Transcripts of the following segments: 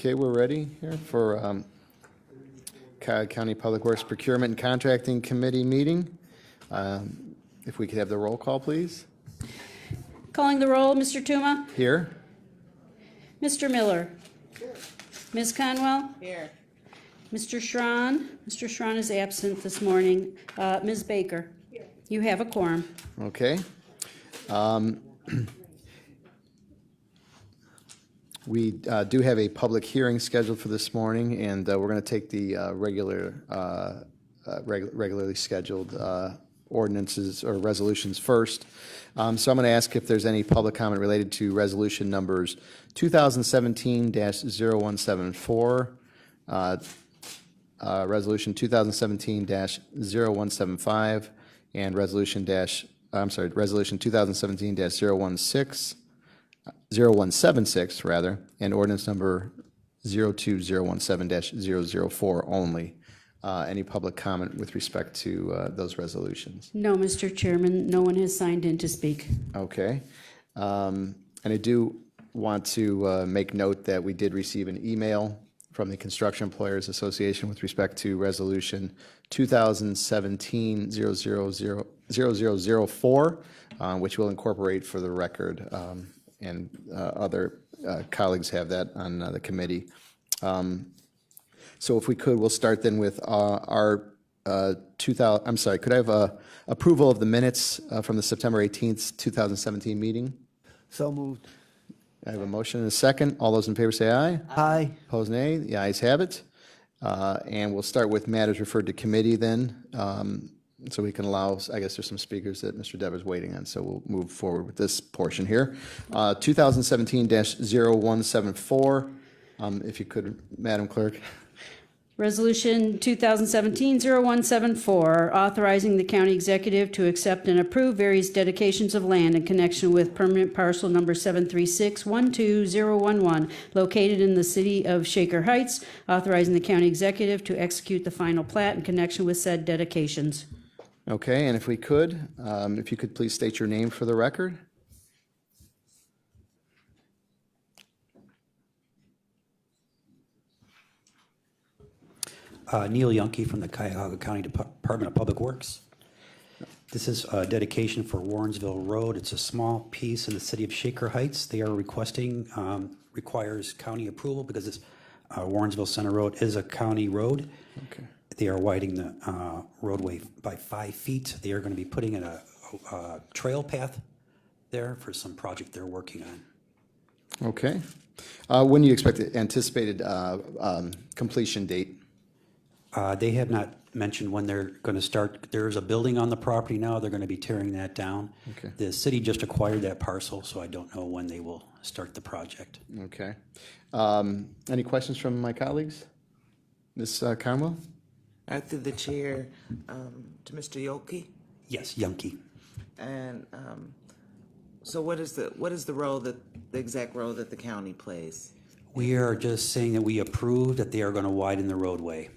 Okay, we're ready here for Cuyahoga County Public Works Procurement and Contracting Committee meeting. If we could have the roll call, please. Calling the roll, Mr. Tuma? Here. Mr. Miller? Ms. Conwell? Here. Mr. Schron? Mr. Schron is absent this morning. Ms. Baker? Here. You have a quorum. Okay. We do have a public hearing scheduled for this morning, and we're going to take the regularly scheduled ordinances or resolutions first. So I'm going to ask if there's any public comment related to resolution numbers 2017-0174, resolution 2017-0175, and resolution 2017-016. 0176 rather, and ordinance number 02017-004 only. Any public comment with respect to those resolutions? No, Mr. Chairman, no one has signed in to speak. Okay. And I do want to make note that we did receive an email from the Construction Employers Association with respect to resolution 2017-00004, which we'll incorporate for the record. And other colleagues have that on the committee. So if we could, we'll start then with our 2000, I'm sorry, could I have approval of the minutes from the September 18th, 2017 meeting? So moved. I have a motion and a second. All those in favor say aye. Aye. Opposed, nay. The ayes have it. And we'll start with matters referred to committee then. So we can allow, I guess there's some speakers that Mr. Dever's waiting on, so we'll move forward with this portion here. 2017-0174, if you could, Madam Clerk. Resolution 2017-0174, authorizing the county executive to accept and approve various dedications of land in connection with permanent parcel number 736-12011, located in the city of Shaker Heights, authorizing the county executive to execute the final plat in connection with said dedications. Okay, and if we could, if you could please state your name for the record. Neil Yunke from the Cuyahoga County Department of Public Works. This is a dedication for Warrensville Road. It's a small piece in the city of Shaker Heights. They are requesting, requires county approval because this Warrensville Center Road is a county road. Okay. They are widening the roadway by 5 feet. They are going to be putting in a trail path there for some project they're working on. Okay. When do you expect the anticipated completion date? They have not mentioned when they're going to start. There's a building on the property now. They're going to be tearing that down. Okay. The city just acquired that parcel, so I don't know when they will start the project. Okay. Any questions from my colleagues? Ms. Conwell? Through the chair, to Mr. Yoki. Yes, Yunke. And so what is the role the exact role that the county plays? We are just saying that we approve that they are going to widen the roadway.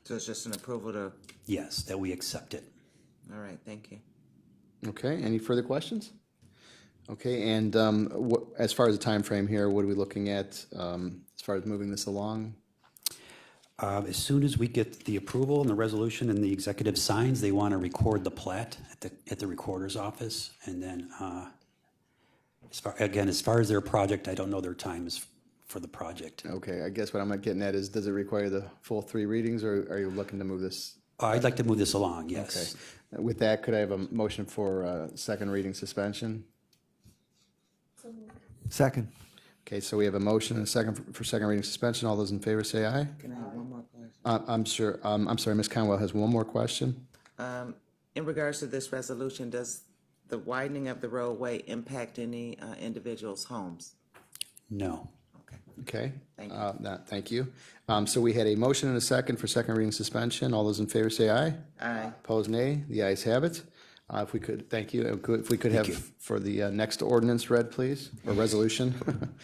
So it's just an approval to, Yes, that we accept it. all right, thank you. Okay, any further questions? Okay, and as far as the time frame here, what are we looking at as far as moving this along? As soon as we get the approval and the resolution and the executive signs, they want to record the plat at the recorder's office. And then, as far as their project, I don't know their times for the project. Okay, I guess what I'm getting at is, does it require the full 3 readings, or are you looking to move this? I'd like to move this along, yes. Okay. With that, could I have a motion for second reading suspension? Second. Okay, so we have a motion and a second for second reading suspension. All those in favor say aye. Can I have one more question? I'm sorry, Ms. Conwell has one more question. In regards to this resolution, does the widening of the roadway impact any individuals' homes? No. Okay. Okay. Thank you. Thank you. So we had a motion and a second for second reading suspension. All those in favor say aye. Aye. Opposed, nay. The ayes have it. If we could, thank you. If we could have for the next ordinance read, please, or resolution.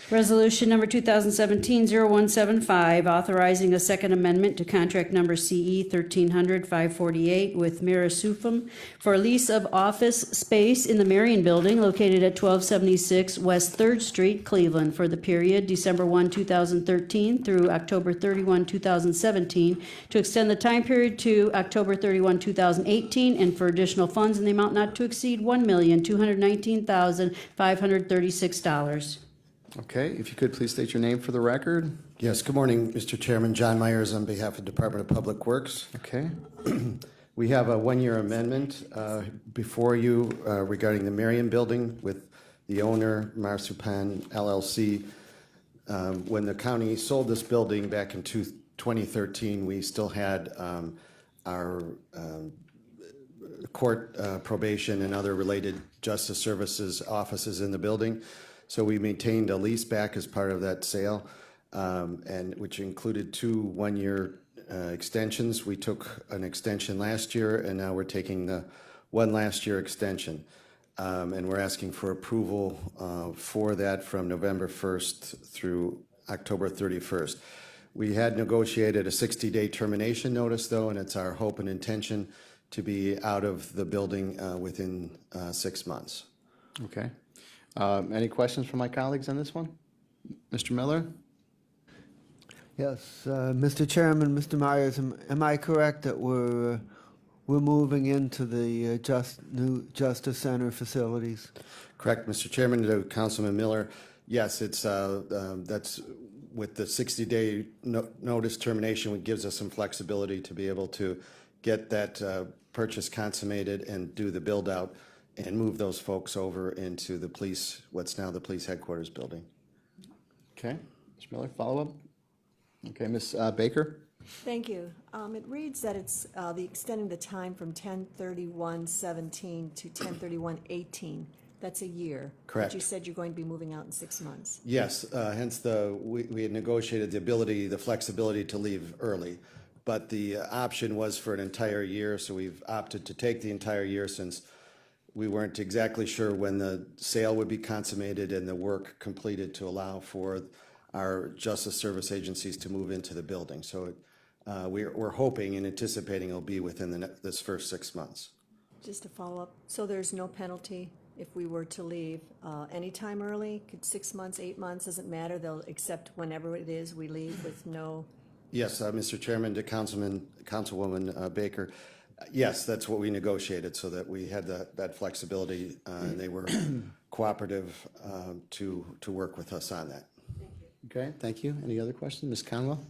Resolution number 2017-0175, authorizing a second amendment to contract number CE 1300-548 with Mirisufum for lease of office space in the Marion Building located at 1276 West 3rd Street, Cleveland, for the period December 1, 2013 through October 31, 2017, to extend the time period to October 31, 2018, and for additional funds in the amount not to exceed $1,219,536. Okay, if you could please state your name for the record. Yes, good morning, Mr. Chairman. John Myers on behalf of Department of Public Works. Okay, We have a one-year amendment before you regarding the Marion Building with the owner, Marsupan LLC. When the county sold this building back in 2013, we still had our court probation and other related justice services offices in the building. So we maintained a lease back as part of that sale, and which included 2 one-year extensions. We took an extension last year, and now we're taking the one last year extension. And we're asking for approval for that from November 1st through October 31st. We had negotiated a 60-day termination notice, though, and it's our hope and intention to be out of the building within 6 months. okay. Any questions from my colleagues on this one? Mr. Miller? Yes, Mr. Chairman, Mr. Myers, am I correct that we're moving into the new Justice Center facilities? Correct, Mr. Chairman. To Councilman Miller, yes, it's that's with the 60-day notice termination, it gives us some flexibility to be able to get that purchase consummated and do the build out and move those folks over into the police, what's now the police headquarters building. Okay, Mr. Miller, follow up? Okay, Ms. Baker? Thank you. It reads that it's the extending the time from 10/31/17 to 10/31/18. That's a year. Correct. But you said you're going to be moving out in 6 months. Yes, hence we had negotiated the flexibility to leave early, but the option was for an entire year, so we've opted to take the entire year since we weren't exactly sure when the sale would be consummated and the work completed to allow for our justice service agencies to move into the building. So we're hoping and anticipating it'll be within this first 6 months. Just to follow up, so there's no penalty if we were to leave anytime early? Could 6 months, 8 months, doesn't matter, they'll accept whenever it is we leave with no... Yes, Mr. Chairman, to Councilwoman Baker, yes, that's what we negotiated, so that we had that flexibility, and they were cooperative to work with us on that. Okay, thank you. Any other questions? Ms. Conwell?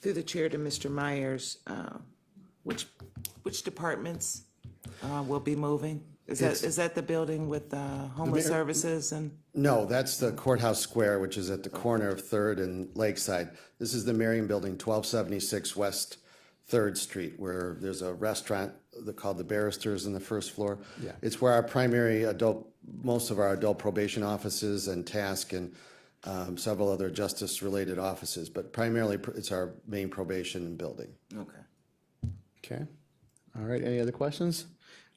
Through the chair to Mr. Myers, which departments will be moving? Is that the building with homeless services and? No, that's the Courthouse Square, which is at the corner of 3rd and Lakeside. This is the Marion Building, 1276 West 3rd Street, where there's a restaurant called the Barristers on the first floor. Yeah. It's where our most of our adult probation offices and task and several other justice-related offices, but primarily it's our main probation building. Okay. Okay. All right, any other questions?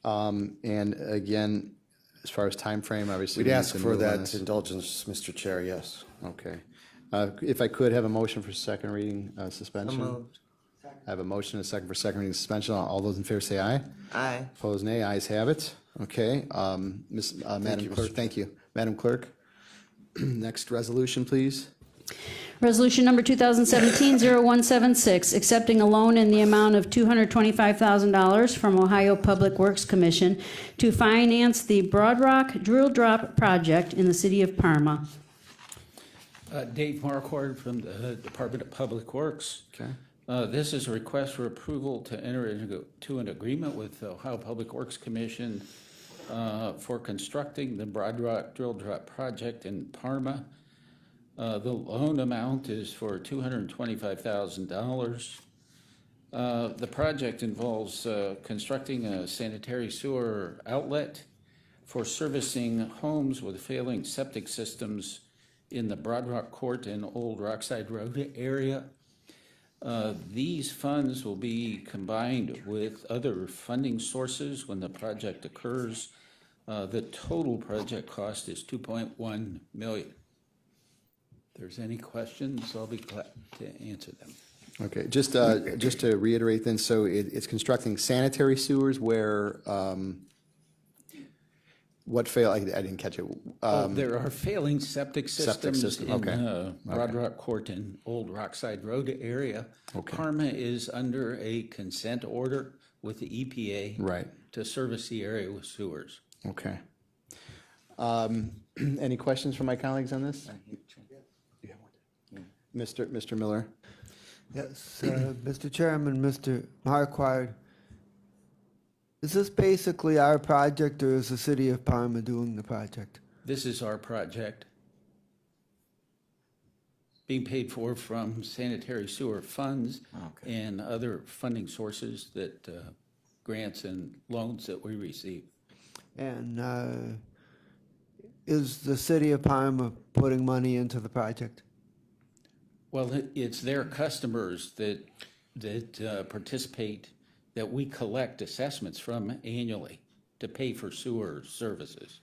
And again, as far as time frame, obviously. We'd we need ask to for move on that this. indulgence, Mr. Chair, yes. Okay. If I could have a motion for second reading suspension. So moved. I have a motion and a second for second reading suspension. All those in favor say aye. Aye. Opposed, nay. Ayes have it. Okay. Madam Clerk, thank you. Madam Clerk, next resolution, please. Resolution number 2017-0176, accepting a loan in the amount of $225,000 from Ohio Public Works Commission to finance the Broad Rock Drill Drop project in the city of Parma. Dave Marquardt from the Department of Public Works. Okay. This is a request for approval to enter into an agreement with the Ohio Public Works Commission for constructing the Broad Rock Drill Drop project in Parma. The loan amount is for $225,000. The project involves constructing a sanitary sewer outlet for servicing homes with failing septic systems in the Broad Rock Court and Old Rockside Road area. These funds will be combined with other funding sources when the project occurs. The total project cost is $2.1 million. If there's any questions, I'll be glad to answer them. Okay, just to reiterate then, so it's constructing sanitary sewers where, what fail, I didn't catch it. There are failing septic systems system, in okay. Broad Rock Court and Old Rockside Road area. Okay. Parma is under a consent order with the EPA. Right. To service the area with sewers. Okay. Any questions from my colleagues on this? Mr. Miller? Yes, Mr. Chairman, Mr. Marquardt, is this basically our project, or is the city of Parma doing the project? This is our project. Being paid for from sanitary sewer funds and other funding sources that, grants and loans that we receive. And is the city of Parma putting money into the project? Well, it's their customers that participate, that we collect assessments from annually to pay for sewer services.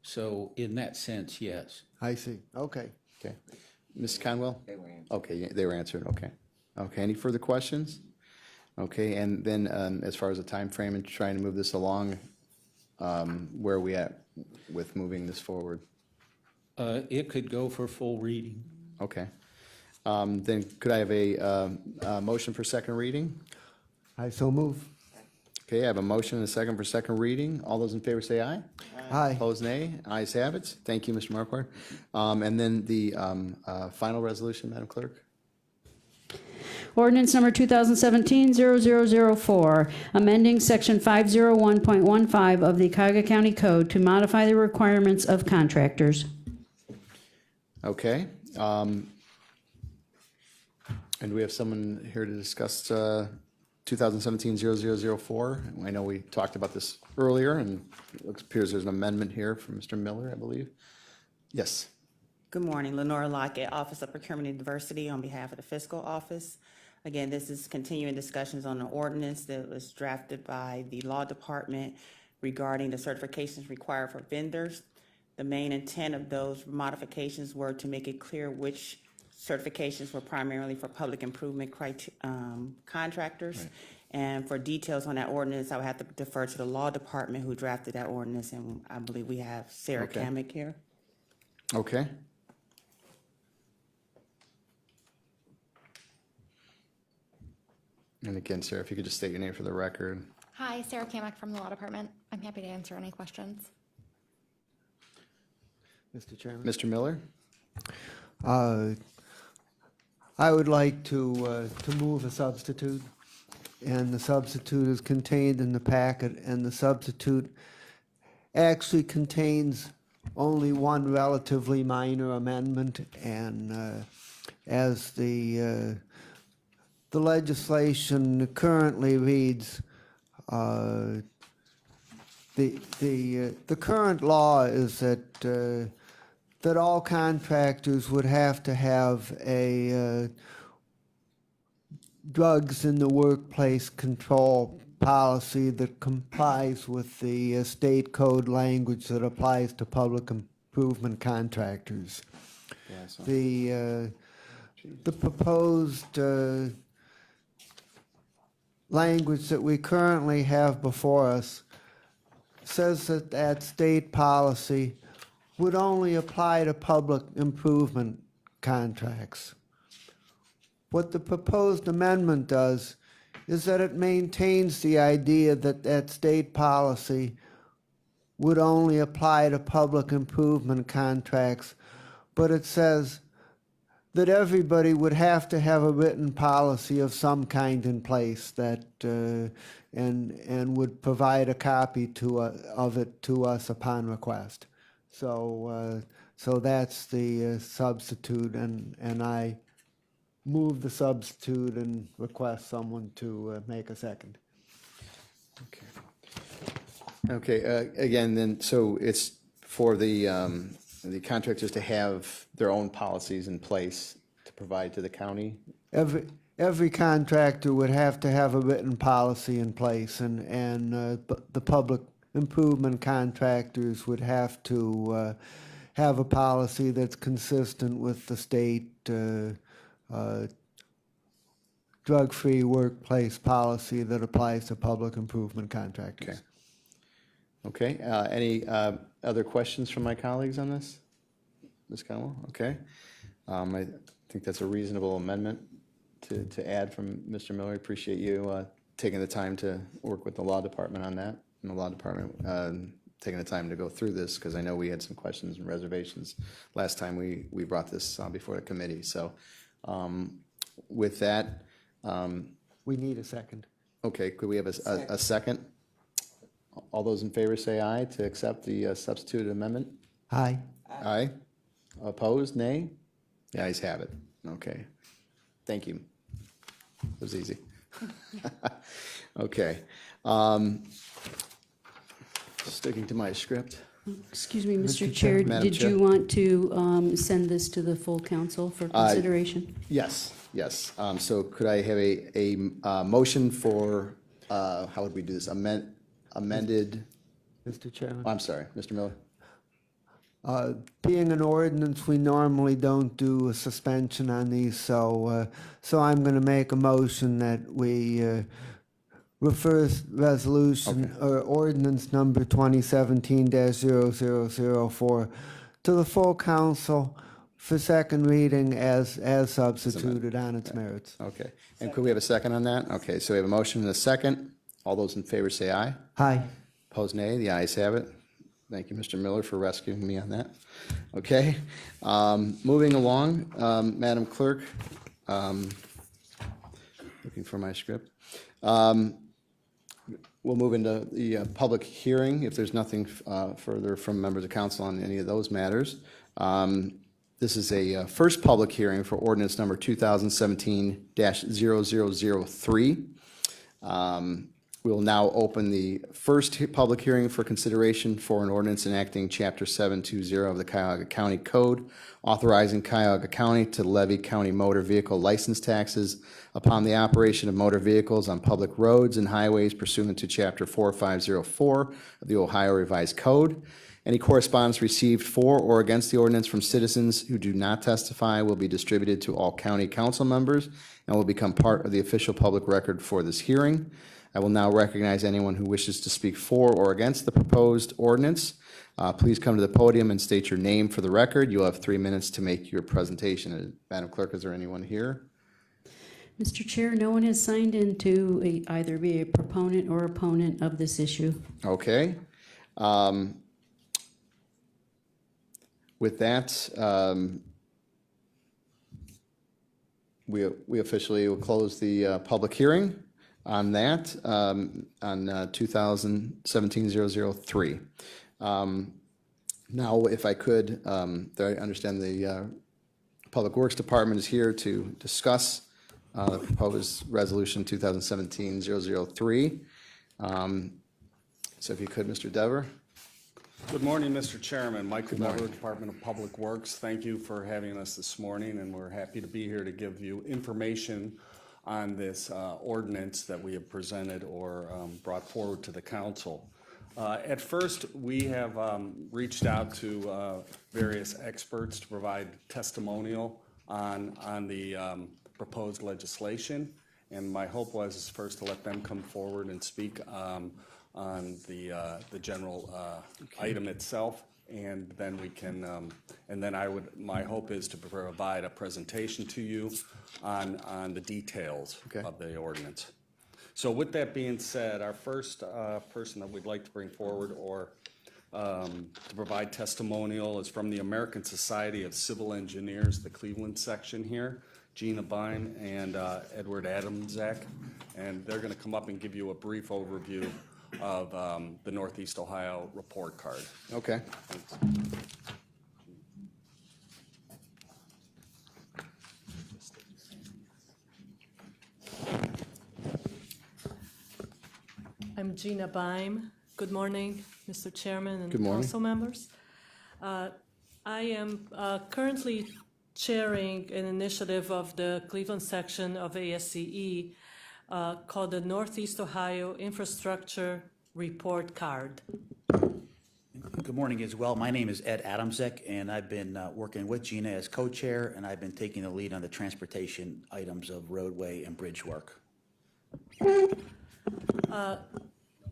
So in that sense, yes. I see, okay. Okay. Ms. Conwell? They were answered. Okay, yeah, they were answered, okay. Okay, any further questions? Okay, and then as far as the time frame and trying to move this along, where are we at with moving this forward? It could go for full reading. Okay. Then could I have a motion for second reading? I so move. Okay, I have a motion and a second for second reading. All those in favor say aye. Aye. Opposed, nay. Ayes have it. Thank you, Mr. Marquardt. And then the final resolution, Madam Clerk? Ordinance number 2017-0004, amending section 501.15 of the Cuyahoga County Code to modify the requirements of contractors. Okay. And we have someone here to discuss 2017-0004. I know we talked about this earlier, and it appears there's an amendment here from Mr. Miller, I believe. Yes. Good morning, Lenora Lockett, Office of Procurement and Diversity on behalf of the Fiscal Office. Again, this is continuing discussions on an ordinance that was drafted by the Law Department regarding the certifications required for vendors. The main intent of those modifications were to make it clear which certifications were primarily for public improvement contractors. Right. And for details on that ordinance, I would have to defer to the Law Department who drafted that ordinance, and I believe we have Sarah Kamick here. Okay. And again, Sarah, if you could just state your name for the record. Hi, Sarah Kamick from the Law Department. I'm happy to answer any questions. Mr. Chairman. Mr. Miller? I would like to move a substitute, and the substitute is contained in the packet, and the substitute actually contains only one relatively minor amendment, and as the legislation currently reads, the current law is that all contractors would have to have a drugs in the workplace control policy that complies with the state code language that applies to public improvement contractors. Yeah, so. The proposed language that we currently have before us says that that state policy would only apply to public improvement contracts. What the proposed amendment does is that it maintains the idea that that state policy would only apply to public improvement contracts, but it says that everybody would have to have a written policy of some kind in place that and would provide a copy of it to us upon request. So that's the substitute, and I move the substitute and request someone to make a second. Okay, again, then, so it's for the contractors to have their own policies in place to provide to the county? every contractor would have to have a written policy in place, and the public improvement contractors would have to have a policy that's consistent with the state drug-free workplace policy that applies to public improvement contractors. Okay, any other questions from my colleagues on this? Ms. Conwell, okay. I think that's a reasonable amendment to add from Mr. Miller. Appreciate you taking the time to work with the law department on that, and the law department taking the time to go through this, because I know we had some questions and reservations last time we brought this before the committee. So with that, We need a second. okay, could we have a second? All those in favor say aye to accept the substituted amendment? Aye. Aye. Opposed, nay? The ayes have it. Okay. Thank you. It was easy. Okay. Sticking to my script. Excuse me, Mr. Mr. Chair, Madam did Chair. you want to send this to the full council for consideration? Yes, yes. So could I have a motion for, how would we do this? Amended, Mr. Chairman? I'm sorry, Mr. Miller? Being an ordinance, we normally don't do a suspension on these, so I'm going to make a motion that we refer resolution or ordinance number 2017-0004 to the full council for second reading as substituted on its merits. Okay. And could we have a second on that? Okay, so we have a motion and a second. All those in favor say aye. Aye. Opposed, nay. The ayes have it. Thank you, Mr. Miller, for rescuing me on that. Okay. Moving along, Madam Clerk, looking for my script. We'll move into the public hearing if there's nothing further from members of council on any of those matters. This is a first public hearing for ordinance number 2017-0003. We will now open the first public hearing for consideration for an ordinance enacting Chapter 720 of the Cuyahoga County Code, authorizing Cuyahoga County to levy county motor vehicle license taxes upon the operation of motor vehicles on public roads and highways pursuant to Chapter 4504 of the Ohio Revised Code. Any correspondence received for or against the ordinance from citizens who do not testify will be distributed to all county council members and will become part of the official public record for this hearing. I will now recognize anyone who wishes to speak for or against the proposed ordinance. Please come to the podium and state your name for the record. You'll have 3 minutes to make your presentation. Madam Clerk, is there anyone here? Mr. Chair, no one has signed in to either be a proponent or opponent of this issue. Okay. With that, we officially will close the public hearing on that, on 2017-003. Now, if I could, I understand the Public Works Department is here to discuss the proposed resolution 2017-003. So if you could, Mr. Dever. Good morning, Mr. Chairman. Mike Dever, Department of Public Works. Thank you for having us this morning, and we're happy to be here to give you information on this ordinance that we have presented or brought forward to the council. At first, we have reached out to various experts to provide testimonial on the proposed legislation, and my hope was first to let them come forward and speak on the general item itself, and then we can, and then my hope is to provide a presentation to you on the details of the ordinance. So with that being said, our first person that we'd like to bring forward or to provide testimonial is from the American Society of Civil Engineers, the Cleveland section here, Gina Beim and Edward Adamczak, and they're going to come up and give you a brief overview of the Northeast Ohio report card. Okay. Thanks. I'm Gina Beim. Good morning, Mr. Chairman and Good morning. council members. I am currently chairing an initiative of the Cleveland section of ASCE called the Northeast Ohio Infrastructure Report Card. Good morning as well. My name is Ed Adamczyk, and I've been working with Gina as co-chair, and I've been taking the lead on the transportation items of roadway and bridge work.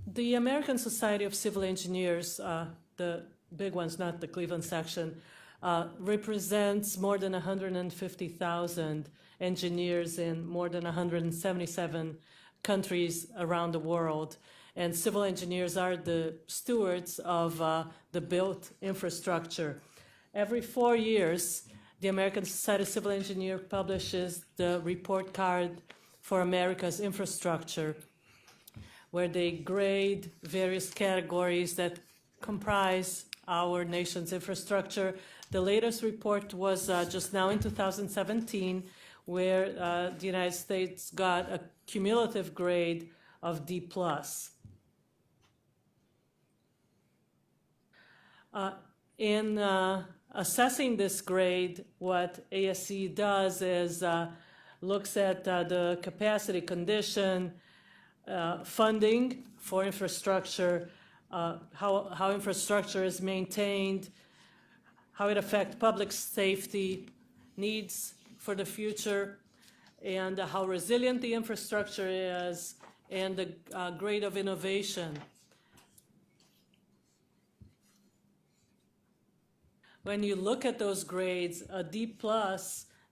The American Society of Civil Engineers, the big ones, not the Cleveland section, represents more than 150,000 engineers in more than 177 countries around the world. And civil engineers are the stewards of the built infrastructure. Every 4 years, the American Society of Civil Engineers publishes the report card for America's infrastructure, where they grade various categories that comprise our nation's infrastructure. The latest report was just now in 2017, where the United States got a cumulative grade of D+. In assessing this grade, what ASC does is looks at the capacity condition, funding for infrastructure, how infrastructure is maintained, how it affects public safety, needs for the future, and how resilient the infrastructure is, and the grade of innovation. When you look at those grades, a D+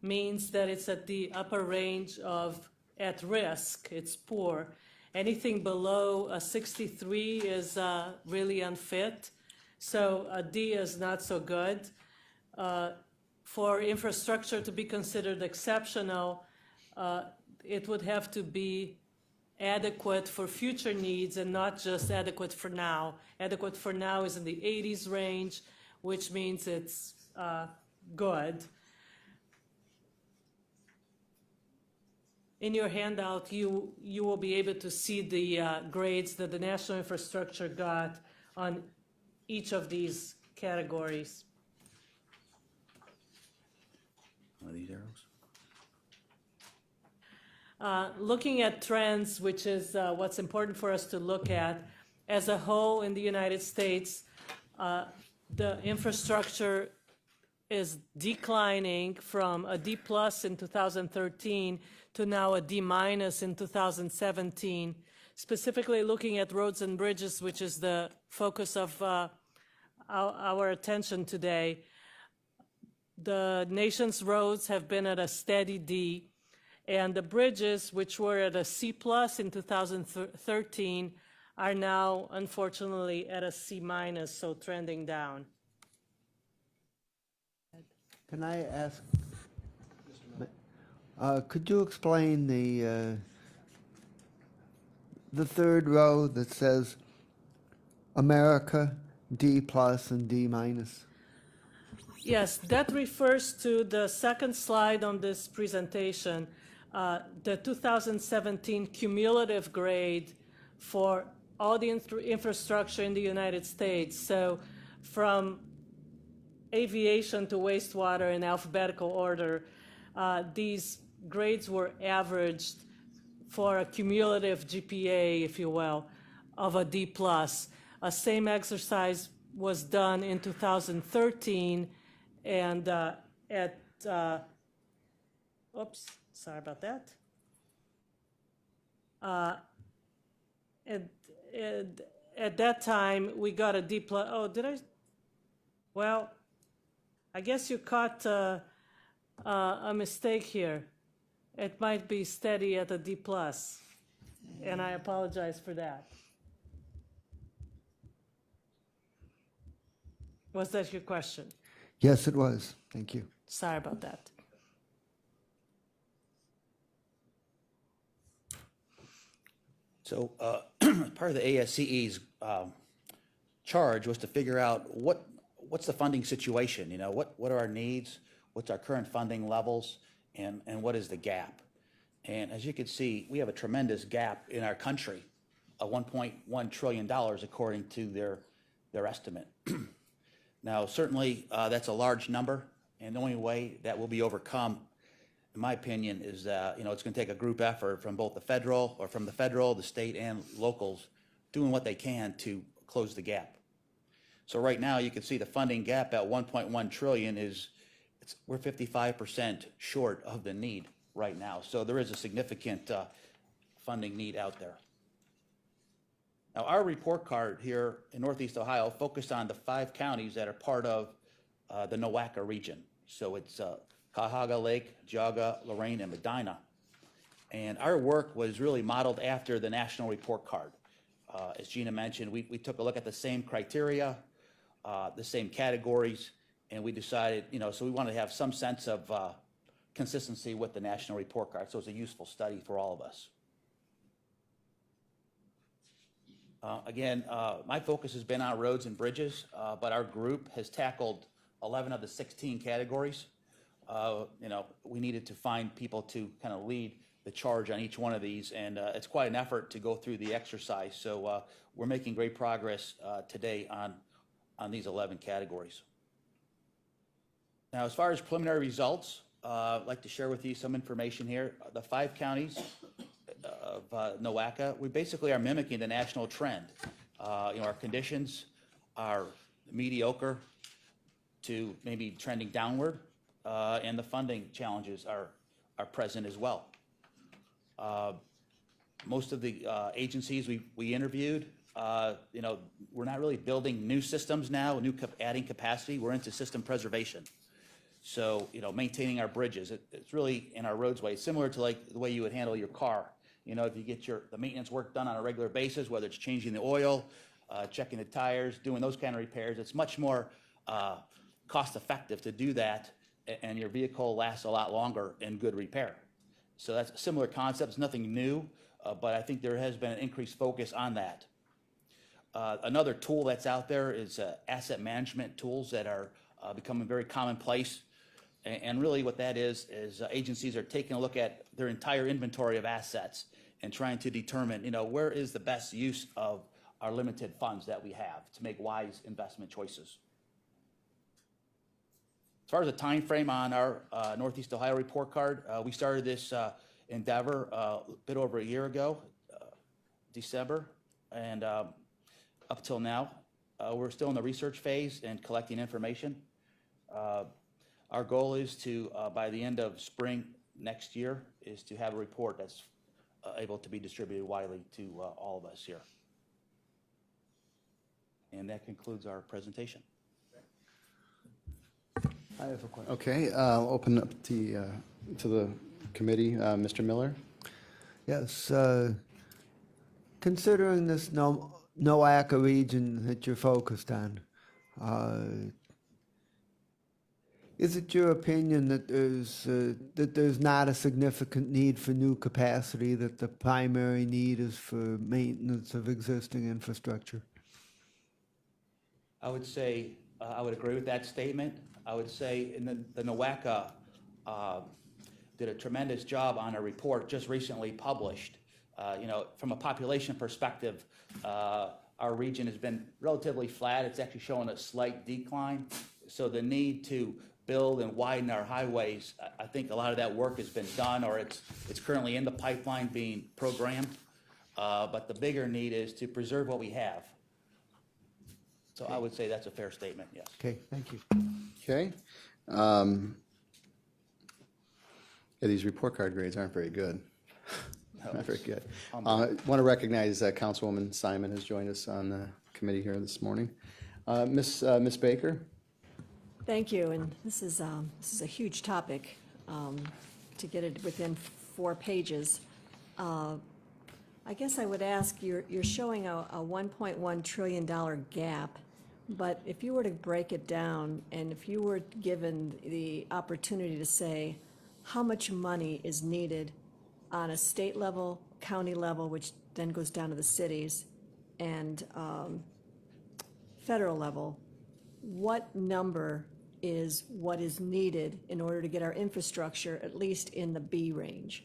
means that it's at the upper range of at risk, it's poor. Anything below a 63 is really unfit, so a D is not so good. For infrastructure to be considered exceptional, it would have to be adequate for future needs and not just adequate for now. Adequate for now is in the 80s range, which means it's good. In your handout, you will be able to see the grades that the national infrastructure got on each of these categories. One of these arrows? Looking at trends, which is what's important for us to look at, as a whole in the United States, the infrastructure is declining from a D+ in 2013 to now a D- in 2017. Specifically looking at roads and bridges, which is the focus of our attention today, the nation's roads have been at a steady D, and the bridges, which were at a C+ in 2013, are now, unfortunately, at a C-, so trending down. Can I ask, could you explain the third row that says America, D+ and D-? Yes, that refers to the second slide on this presentation, the 2017 cumulative grade for all the infrastructure in the United States. So from aviation to wastewater in alphabetical order, these grades were averaged for a cumulative GPA, if you will, of a D+. A same exercise was done in 2013, and oops, sorry about that. And at that time, we got a D+. Oh, did I? Well, I guess you caught a mistake here. It might be steady at a D+, and I apologize for that. Was that your question? Yes, it was. Thank you. Sorry about that. So part of the ASCE's charge was to figure out what's the funding situation, you know, what are our needs, what's our current funding levels, and what is the gap. And as you can see, we have a tremendous gap in our country, $1.1 trillion according to their estimate. Now, certainly that's a large number, And the only way that will be overcome, in my opinion, is that, it's going to take a group effort from both the federal, the state, and locals doing what they can to close the gap. So right now, you can see the funding gap at 1.1 trillion we're 55% short of the need right now. So there is a significant funding need out there. Now, our report card here in Northeast Ohio focused on the 5 counties that are part of the NOACA region. So it's Cuyahoga, Lake, Geauga, Lorraine, and Medina. And our work was really modeled after the national report card. As Gina mentioned, we took a look at the same criteria, the same categories, and we decided, so we wanted to have some sense of consistency with the national report card. So it's a useful study for all of us. Again, my focus has been on roads and bridges, but our group has tackled 11 of the 16 categories. We needed to find people to kind of lead the charge on each one of these, and it's quite an effort to go through the exercise. So we're making great progress today on these 11 categories. Now, as far as preliminary results, I'd like to share with you some information here. The 5 counties of NOACA, we basically are mimicking the national trend. Our conditions are mediocre to maybe trending downward, and the funding challenges are present as well. Most of the agencies we interviewed, we're not really building new systems now, adding capacity. We're into system preservation. So, maintaining our bridges, it's really in our roadways, similar to like the way you would handle your car. If you get the maintenance work done on a regular basis, whether it's changing the oil, checking the tires, doing those kind of repairs, it's much more cost effective to do that, and your vehicle lasts a lot longer in good repair. So that's a similar concept. It's nothing new, but I think there has been an increased focus on that. Another tool that's out there is asset management tools that are becoming very commonplace. And really what that is agencies are taking a look at their entire inventory of assets and trying to determine, where is the best use of our limited funds that we have to make wise investment choices. As far as the time frame on our Northeast Ohio report card, we started this endeavor a bit over a year ago, December, and up till now, we're still in the research phase and collecting information. Our goal is to, by the end of spring next year, is to have a report that's able to be distributed widely to all of us here. And that concludes our presentation. I have a question. Okay, I'll open up to the committee. Mr. Miller? Yes, considering this NOACA region that you're focused on, is it your opinion that there's not a significant need for new capacity, that the primary need is for maintenance of existing infrastructure? I would say, I would agree with that statement. I would say the NOACA did a tremendous job on a report just recently published. From a population perspective, our region has been relatively flat. It's actually showing a slight decline. So the need to build and widen our highways, I think a lot of that work has been done, or it's currently in the pipeline being programmed. But the bigger need is to preserve what we have. So I would say that's a fair statement, yes. Okay, thank you. Okay. Yeah, these report card grades aren't very good. Not very good. Want to recognize Councilwoman Simon has joined us on the committee here this morning. Miss Baker? Thank you, and this is a huge topic, to get it within 4 pages. I guess I would ask, you're showing a $1.1 trillion gap, but if you were to break it down, and if you were given the opportunity to say how much money is needed on a state level, county level, which then goes down to the cities, and federal level, what number is what is needed in order to get our infrastructure at least in the B range?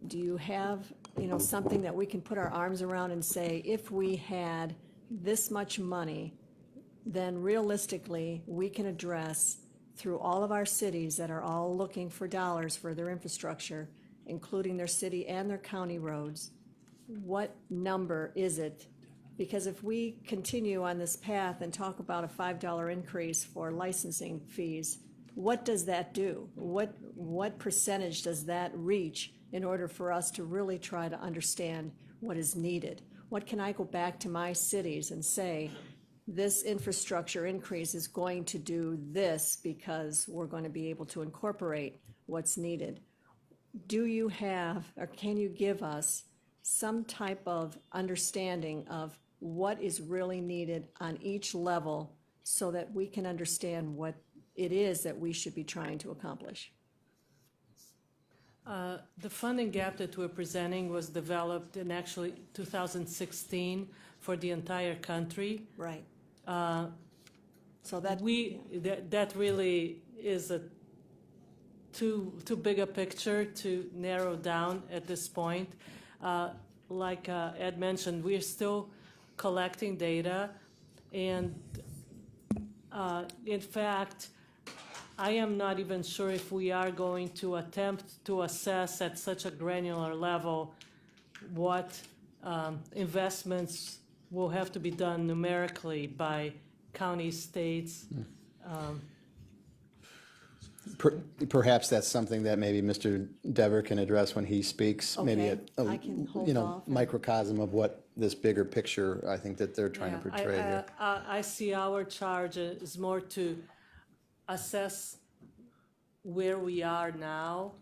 Do you have, something that we can put our arms around and say, if we had this much money, then realistically, we can address through all of our cities that are all looking for dollars for their infrastructure, including their city and their county roads, what number is it? Because if we continue on this path and talk about a $5 increase for licensing fees, what does that do? What percentage does that reach in order for us to really try to understand what is needed? What can I go back to my cities and say, this infrastructure increase is going to do this because we're going to be able to incorporate what's needed? Do you have, or can you give us some type of understanding of what is really needed on each level so that we can understand what it is that we should be trying to accomplish? The funding gap that we're presenting was developed in actually 2016 for the entire country. Right. So That really is a too big a picture to narrow down at this point. Like Ed mentioned, we're still collecting data, and in fact, I am not even sure if we are going to attempt to assess at such a granular level what investments will have to be done numerically by counties, states. Perhaps that's something that maybe Mr. Dever can address when he speaks, maybe Okay, I can hold you know, off. microcosm of what this bigger picture, I think that they're trying to Yeah, portray here. I see our charge is more to assess where we are now,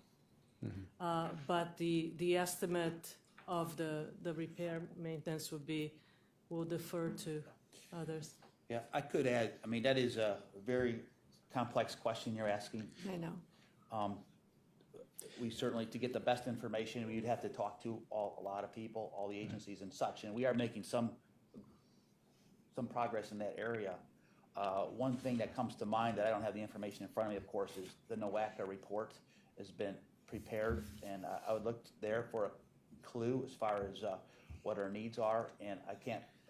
but the estimate of the repair maintenance will defer to others. Yeah, I could add, I mean, that is a very complex question you're asking. I know. We certainly, to get the best information, we'd have to talk to a lot of people, all the agencies and such, and we are making some progress in that area. One thing that comes to mind that I don't have the information in front of me, of course, is the NOACA report has been prepared, and I would look there for a clue as far as what our needs are, and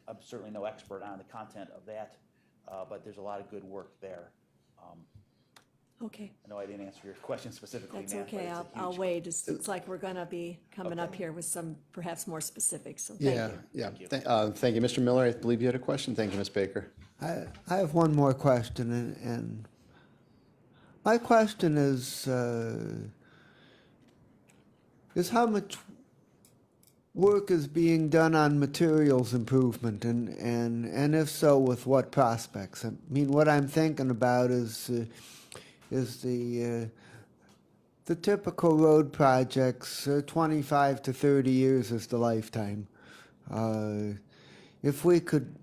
I'm certainly no expert on the content of that, but there's a lot of good work there. Okay, I know I didn't answer your question specifically, that's Matt, but okay. it's a I'll huge- wait. It's like we're going to be coming up here with some perhaps more specifics, so thank Yeah, you. yeah. Thank you, Mr. Miller. I believe you had a question. Thank you, Ms. Baker. I have one more question, and my question is how much work is being done on materials improvement, and if so, with what prospects? I mean, what I'm thinking about is the typical road projects, 25 to 30 years is the lifetime. If we could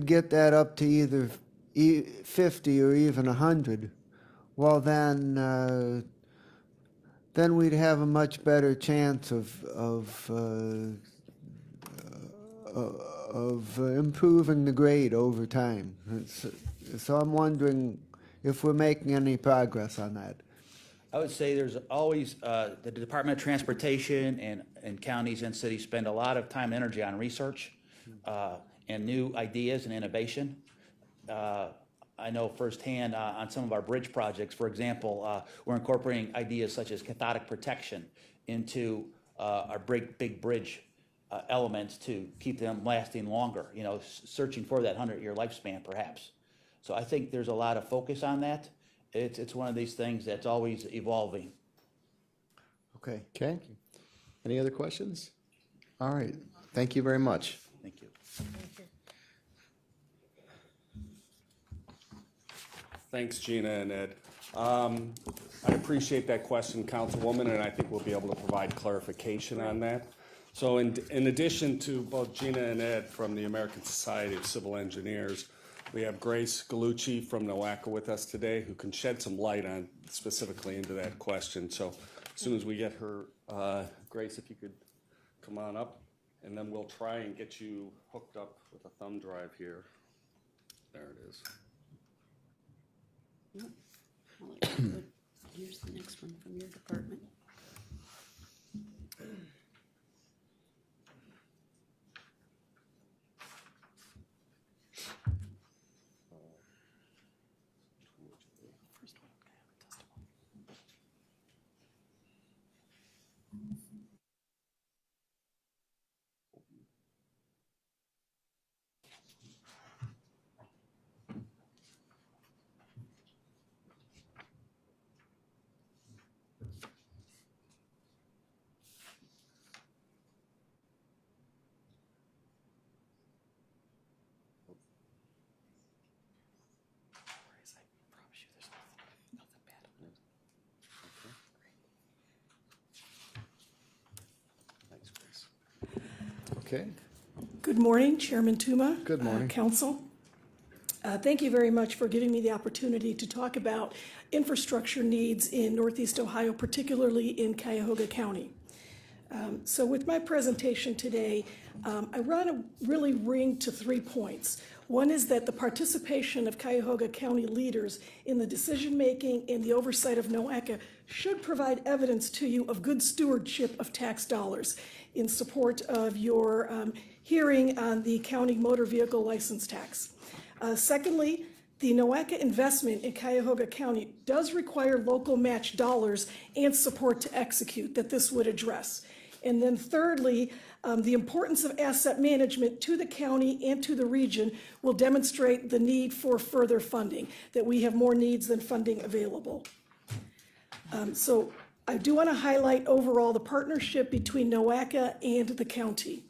get that up to either 50 or even 100, well then we'd have a much better chance of improving the grade over time. So I'm wondering if we're making any progress on that. I would say there's always, the Department of Transportation and counties and cities spend a lot of time and energy on research and new ideas and innovation. I know firsthand on some of our bridge projects, for example, we're incorporating ideas such as cathodic protection into our big bridge elements to keep them lasting longer, you know, searching for that 100-year lifespan perhaps. So I think there's a lot of focus on that. It's one of these things that's always evolving. Okay. Okay. Any other questions? All right. Thank you very much. Thank you. Thanks, Gina and Ed. I appreciate that question, Councilwoman, and I think we'll be able to provide clarification on that. So in addition to both Gina and Ed from the American Society of Civil Engineers, we have Grace Galucci from NOACA with us today, who can shed some light on specifically into that question. So as soon as we get her, Grace, if you could come on up, and then we'll try and get you hooked up with a thumb drive here. There it is. Here's the next one from your department. Okay, Good morning, Chairman Tuma. Good morning. Council. Thank you very much for giving me the opportunity to talk about infrastructure needs in Northeast Ohio, particularly in Cuyahoga County. So with my presentation today, I want to really ring to 3 points. One is that the participation of Cuyahoga County leaders in the decision-making and the oversight of NOACA should provide evidence to you of good stewardship of tax dollars in support of your hearing on the county motor vehicle license tax. Secondly, the NOACA investment in Cuyahoga County does require local match dollars and support to execute that this would address. And then thirdly, the importance of asset management to the county and to the region will demonstrate the need for further funding, that we have more needs than funding available. So I do want to highlight overall the partnership between NOACA and the county.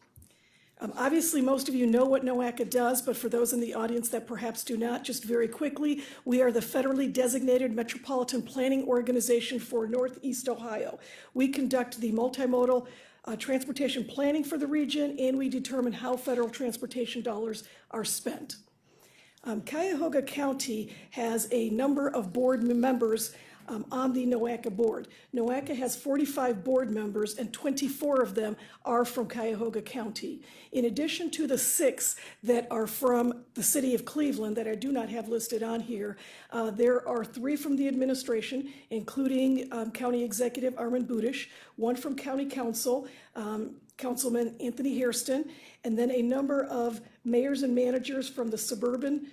Obviously, most of you know what NOACA does, but for those in the audience that perhaps do not, just very quickly, we are the federally designated metropolitan planning organization for Northeast Ohio. We conduct the multimodal transportation planning for the region, and we determine how federal transportation dollars are spent. Cuyahoga County has a number of board members on the NOACA board. NOACA has 45 board members, and 24 of them are from Cuyahoga County. In addition to the 6 that are from the city of Cleveland that I do not have listed on here, there are 3 from the administration, including County Executive Armin Budish, 1 from County Council, Councilman Anthony Hairston, and then a number of mayors and managers from the suburban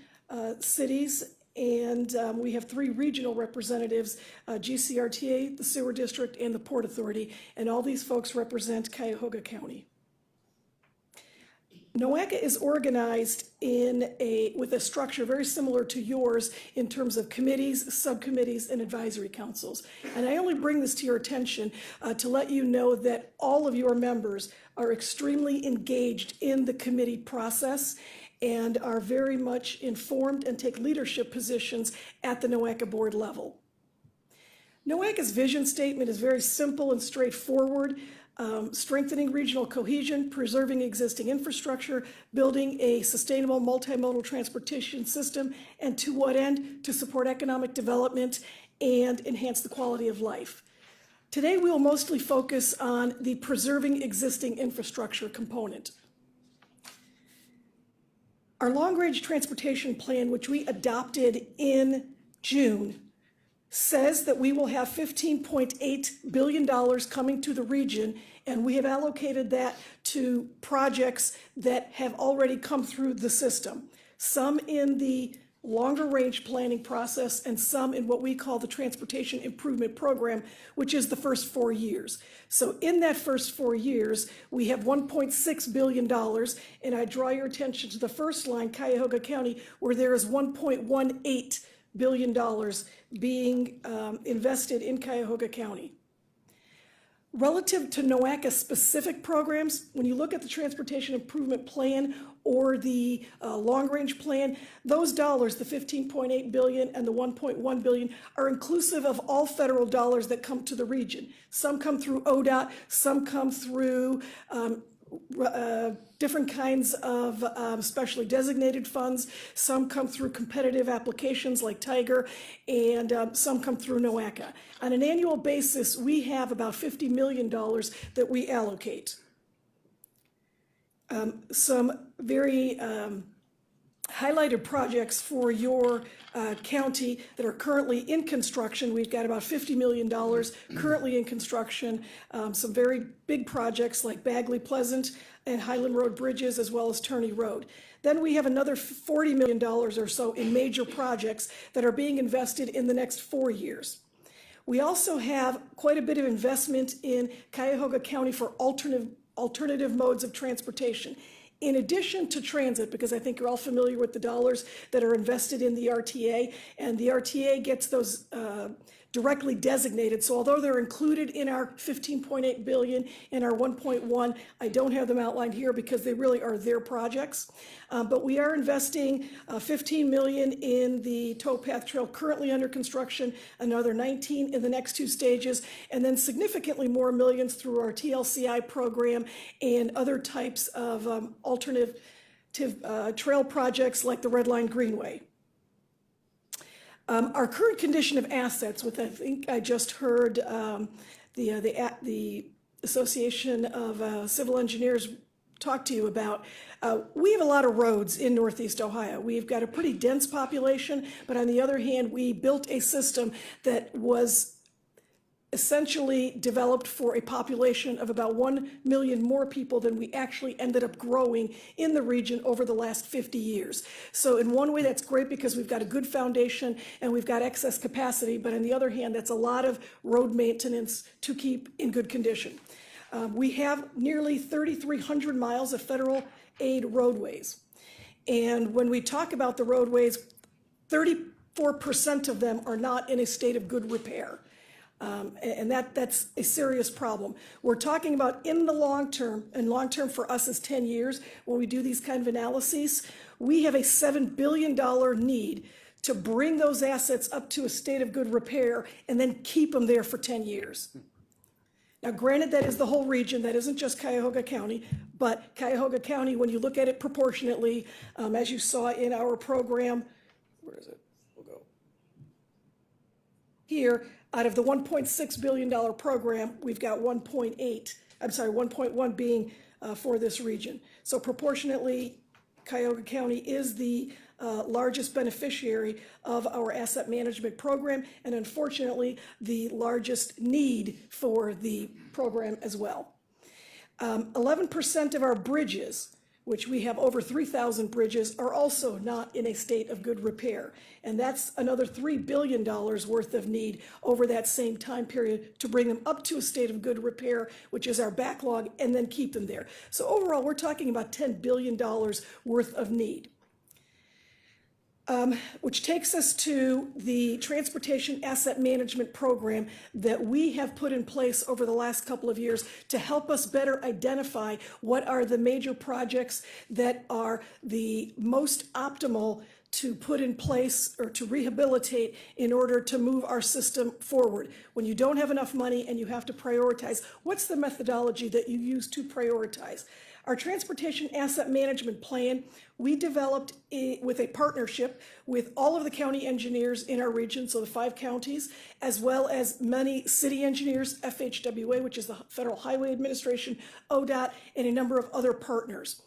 cities. And we have 3 regional representatives, GCRTA, the Sewer District, and the Port Authority, and all these folks represent Cuyahoga County. NOACA is organized with a structure very similar to yours in terms of committees, subcommittees, and advisory councils. And I only bring this to your attention to let you know that all of your members are extremely engaged in the committee process and are very much informed and take leadership positions at the NOACA board level. NOACA's vision statement is very simple and straightforward. Strengthening regional cohesion, preserving existing infrastructure, building a sustainable multimodal transportation system, and to what end? To support economic development and enhance the quality of life. Today, we will mostly focus on the preserving existing infrastructure component. Our long-range transportation plan, which we adopted in June, says that we will have $15.8 billion coming to the region, and we have allocated that to projects that have already come through the system. Some in the longer range planning process and some in what we call the Transportation Improvement Program, which is the first 4 years. So in that first 4 years, we have $1.6 billion, and I draw your attention to the first line, Cuyahoga County, where there is $1.18 billion being invested in Cuyahoga County. Relative to NOACA specific programs, when you look at the Transportation Improvement Plan or the long-range plan, those dollars, the $15.8 billion and the $1.1 billion, are inclusive of all federal dollars that come to the region. Some come through ODOT, some come through different kinds of specially designated funds. Some come through competitive applications like Tiger, and some come through NOACA. On an annual basis, we have about $50 million that we allocate. Some very highlighted projects for your county that are currently in construction. We've got about $50 million currently in construction. Some very big projects like Bagley Pleasant and Highland Road bridges, as well as Turney Road. Then we have another $40 million or so in major projects that are being invested in the next 4 years. We also have quite a bit of investment in Cuyahoga County for alternative modes of transportation. In addition to transit, because I think you're all familiar with the dollars that are invested in the RTA, and the RTA gets those directly designated. So although they're included in our 15.8 billion and our 1.1, I don't have them outlined here because they really are their projects. But we are investing 15 million in the towpath trail currently under construction, another 19 in the next two stages, and then significantly more millions through our TLCI program and other types of alternative trail projects like the Red Line Greenway. Our current condition of assets, which I think I just heard the Association of Civil Engineers talk to you about, we have a lot of roads in Northeast Ohio. We've got a pretty dense population, but on the other hand, we built a system that was essentially developed for a population of about 1 million more people than we actually ended up growing in the region over the last 50 years. So in one way, that's great because we've got a good foundation and we've got excess capacity, but on the other hand, that's a lot of road maintenance to keep in good condition. We have nearly 3,300 miles of federal aid roadways. And when we talk about the roadways, 34% of them are not in a state of good repair. And that's a serious problem. We're talking about in the long term, and long term for us is 10 years, when we do these kind of analyses, we have a $7 billion need to bring those assets up to a state of good repair and then keep them there for 10 years. Now, granted, that is the whole region, that isn't just Cuyahoga County, but Cuyahoga County, when you look at it proportionately, as you saw in our program, where is it? We'll go here. Out of the $1.6 billion program, we've got 1.1 being for this region. So proportionately, Cuyahoga County is the largest beneficiary of our asset management program, and unfortunately, the largest need for the program as well. 11% of our bridges, which we have over 3,000 bridges, are also not in a state of good repair. And that's another $3 billion worth of need over that same time period to bring them up to a state of good repair, which is our backlog, and then keep them there. So overall, we're talking about $10 billion worth of need. Which takes us to the Transportation Asset Management Program that we have put in place over the last couple of years to help us better identify what are the major projects that are the most optimal to put in place or to rehabilitate in order to move our system forward. When you don't have enough money and you have to prioritize, what's the methodology that you use to prioritize? Our Transportation Asset Management Plan, we developed with a partnership with all of the county engineers in our region, so the 5 counties, as well as many city engineers, FHWA, which is the Federal Highway Administration, ODOT, and a number of other partners.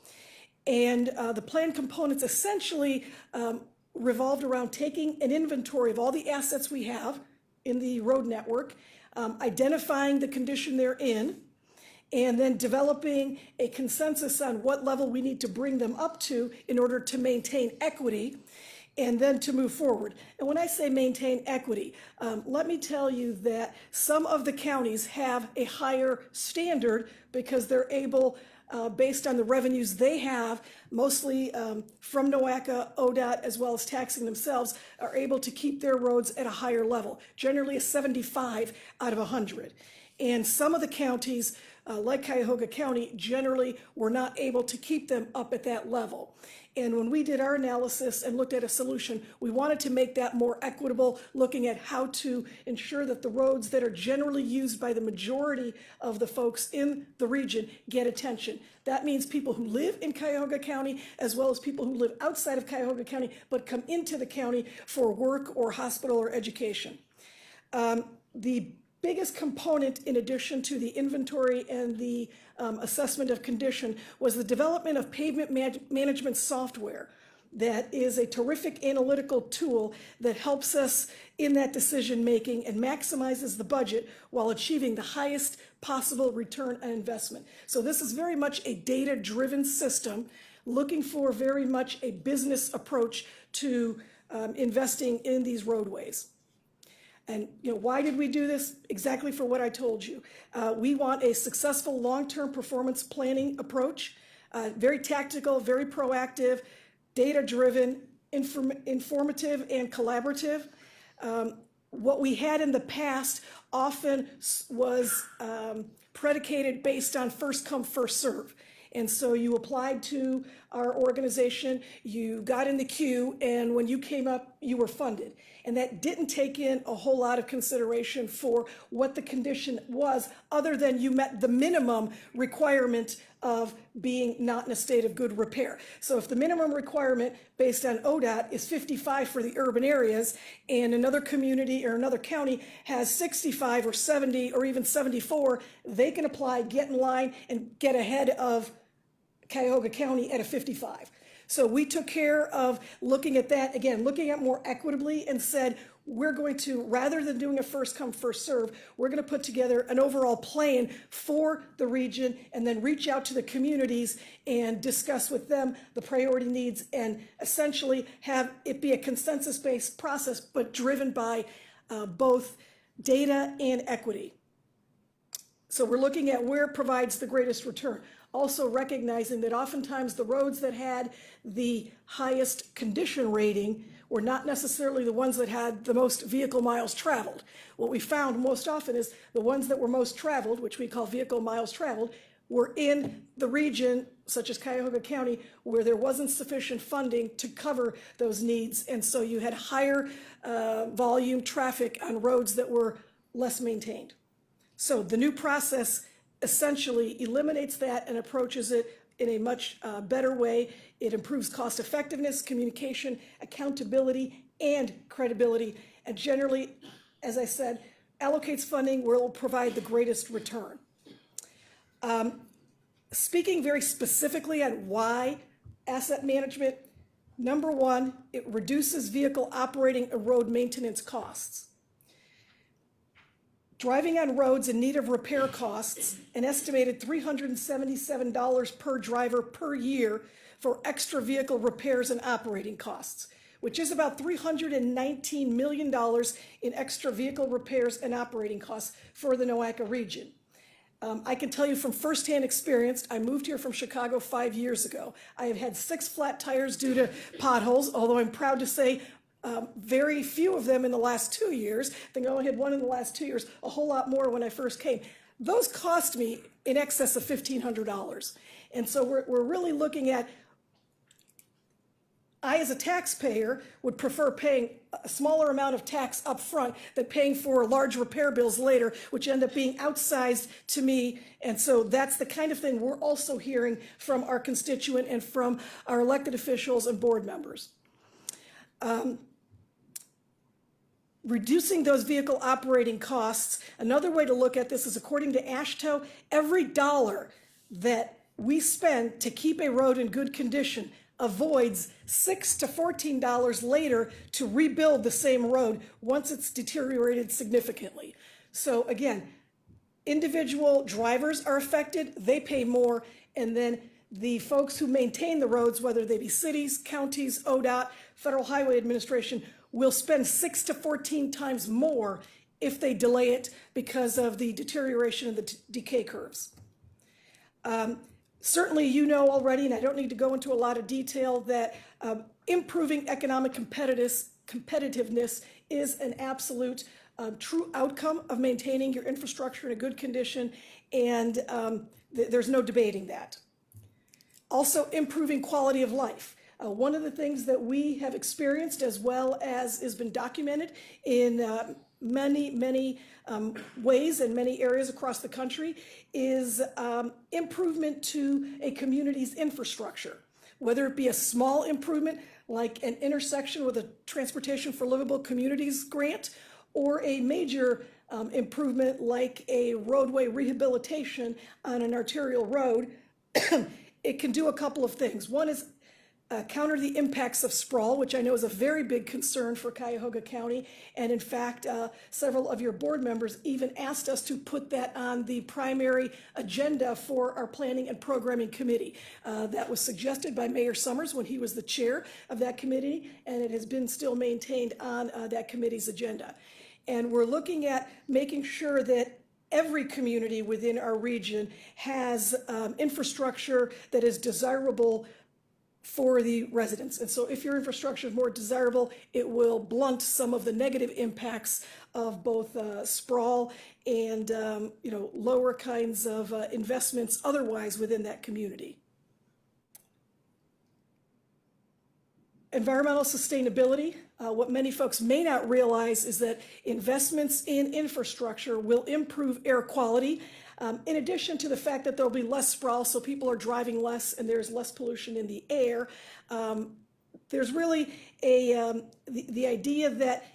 And the plan components essentially revolved around taking an inventory of all the assets we have in the road network, identifying the condition they're in, and then developing a consensus on what level we need to bring them up to in order to maintain equity and then to move forward. And when I say maintain equity, let me tell you that some of the counties have a higher standard because they're able, based on the revenues they have, mostly from NOACA, ODOT, as well as taxing themselves, are able to keep their roads at a higher level, generally a 75 out of 100. And some of the counties, like Cuyahoga County, generally were not able to keep them up at that level. And when we did our analysis and looked at a solution, we wanted to make that more equitable, looking at how to ensure that the roads that are generally used by the majority of the folks in the region get attention. That means people who live in Cuyahoga County, as well as people who live outside of Cuyahoga County, but come into the county for work or hospital or education. The biggest component, in addition to the inventory and the assessment of condition, was the development of pavement management software. That is a terrific analytical tool that helps us in that decision making and maximizes the budget while achieving the highest possible return on investment. So this is very much a data-driven system, looking for very much a business approach to investing in these roadways. And why did we do this? Exactly for what I told you. We want a successful long-term performance planning approach, very tactical, very proactive, data-driven, informative, and collaborative. what we had in the past often was predicated based on first come, first serve. And so you applied to our organization, you got in the queue, and when you came up, you were funded. And that didn't take in a whole lot of consideration for what the condition was, other than you met the minimum requirement of being not in a state of good repair. So if the minimum requirement based on ODOT is 55 for the urban areas, and another community or another county has 65 or 70 or even 74, they can apply, get in line, and get ahead of Cuyahoga County at a 55. So we took care of looking at that, again, looking at more equitably, and said, we're going to, rather than doing a first come, first serve, we're going to put together an overall plan for the region and then reach out to the communities and discuss with them the priority needs and essentially have it be a consensus-based process, but driven by both data and equity. So we're looking at where provides the greatest return. Also recognizing that oftentimes the roads that had the highest condition rating were not necessarily the ones that had the most vehicle miles traveled. What we found most often is the ones that were most traveled, which we call vehicle miles traveled, were in the region, such as Cuyahoga County, where there wasn't sufficient funding to cover those needs. And so you had higher volume traffic on roads that were less maintained. So the new process essentially eliminates that and approaches it in a much better way. It improves cost effectiveness, communication, accountability, and credibility, and generally, as I said, allocates funding where it will provide the greatest return. Speaking very specifically on why asset management, number one, it reduces vehicle operating and road maintenance costs. Driving on roads in need of repair costs an estimated $377 per driver per year for extra vehicle repairs and operating costs, which is about $319 million in extra vehicle repairs and operating costs for the NOACA region. I can tell you from firsthand experience, I moved here from Chicago 5 years ago. I have had 6 flat tires due to potholes, although I'm proud to say very few of them in the last 2 years. I think I only had 1 in the last 2 years, a whole lot more when I first came. Those cost me in excess of $1,500. And so we're really looking at, I as a taxpayer would prefer paying a smaller amount of tax up front than paying for large repair bills later, which end up being outsized to me. And so that's the kind of thing we're also hearing from our constituent and from our elected officials and board members. Reducing those vehicle operating costs, another way to look at this is, according to AASHTO, every dollar that we spend to keep a road in good condition avoids $6 to $14 later to rebuild the same road once it's deteriorated significantly. So again, individual drivers are affected, they pay more, and then the folks who maintain the roads, whether they be cities, counties, ODOT, Federal Highway Administration, will spend 6 to 14 times more if they delay it because of the deterioration of the decay curves. Certainly you know already, and I don't need to go into a lot of detail, that improving economic competitiveness is an absolute true outcome of maintaining your infrastructure in a good condition, and there's no debating that. Also, improving quality of life. One of the things that we have experienced, as well as has been documented in many ways in many areas across the country, is improvement to a community's infrastructure. Whether it be a small improvement like an intersection with a Transportation for Livable Communities grant, or a major improvement like a roadway rehabilitation on an arterial road, it can do a couple of things. One is counter the impacts of sprawl, which I know is a very big concern for Cuyahoga County. And in fact, several of your board members even asked us to put that on the primary agenda for our Planning and Programming Committee. That was suggested by Mayor Summers when he was the chair of that committee, and it has been still maintained on that committee's agenda. And we're looking at making sure that every community within our region has infrastructure that is desirable for the residents. And so if your infrastructure is more desirable, it will blunt some of the negative impacts of both sprawl and, lower kinds of investments otherwise within that community. Environmental sustainability. What many folks may not realize is that investments in infrastructure will improve air quality, in addition to the fact that there'll be less sprawl, so people are driving less and there's less pollution in the air. There's really the idea that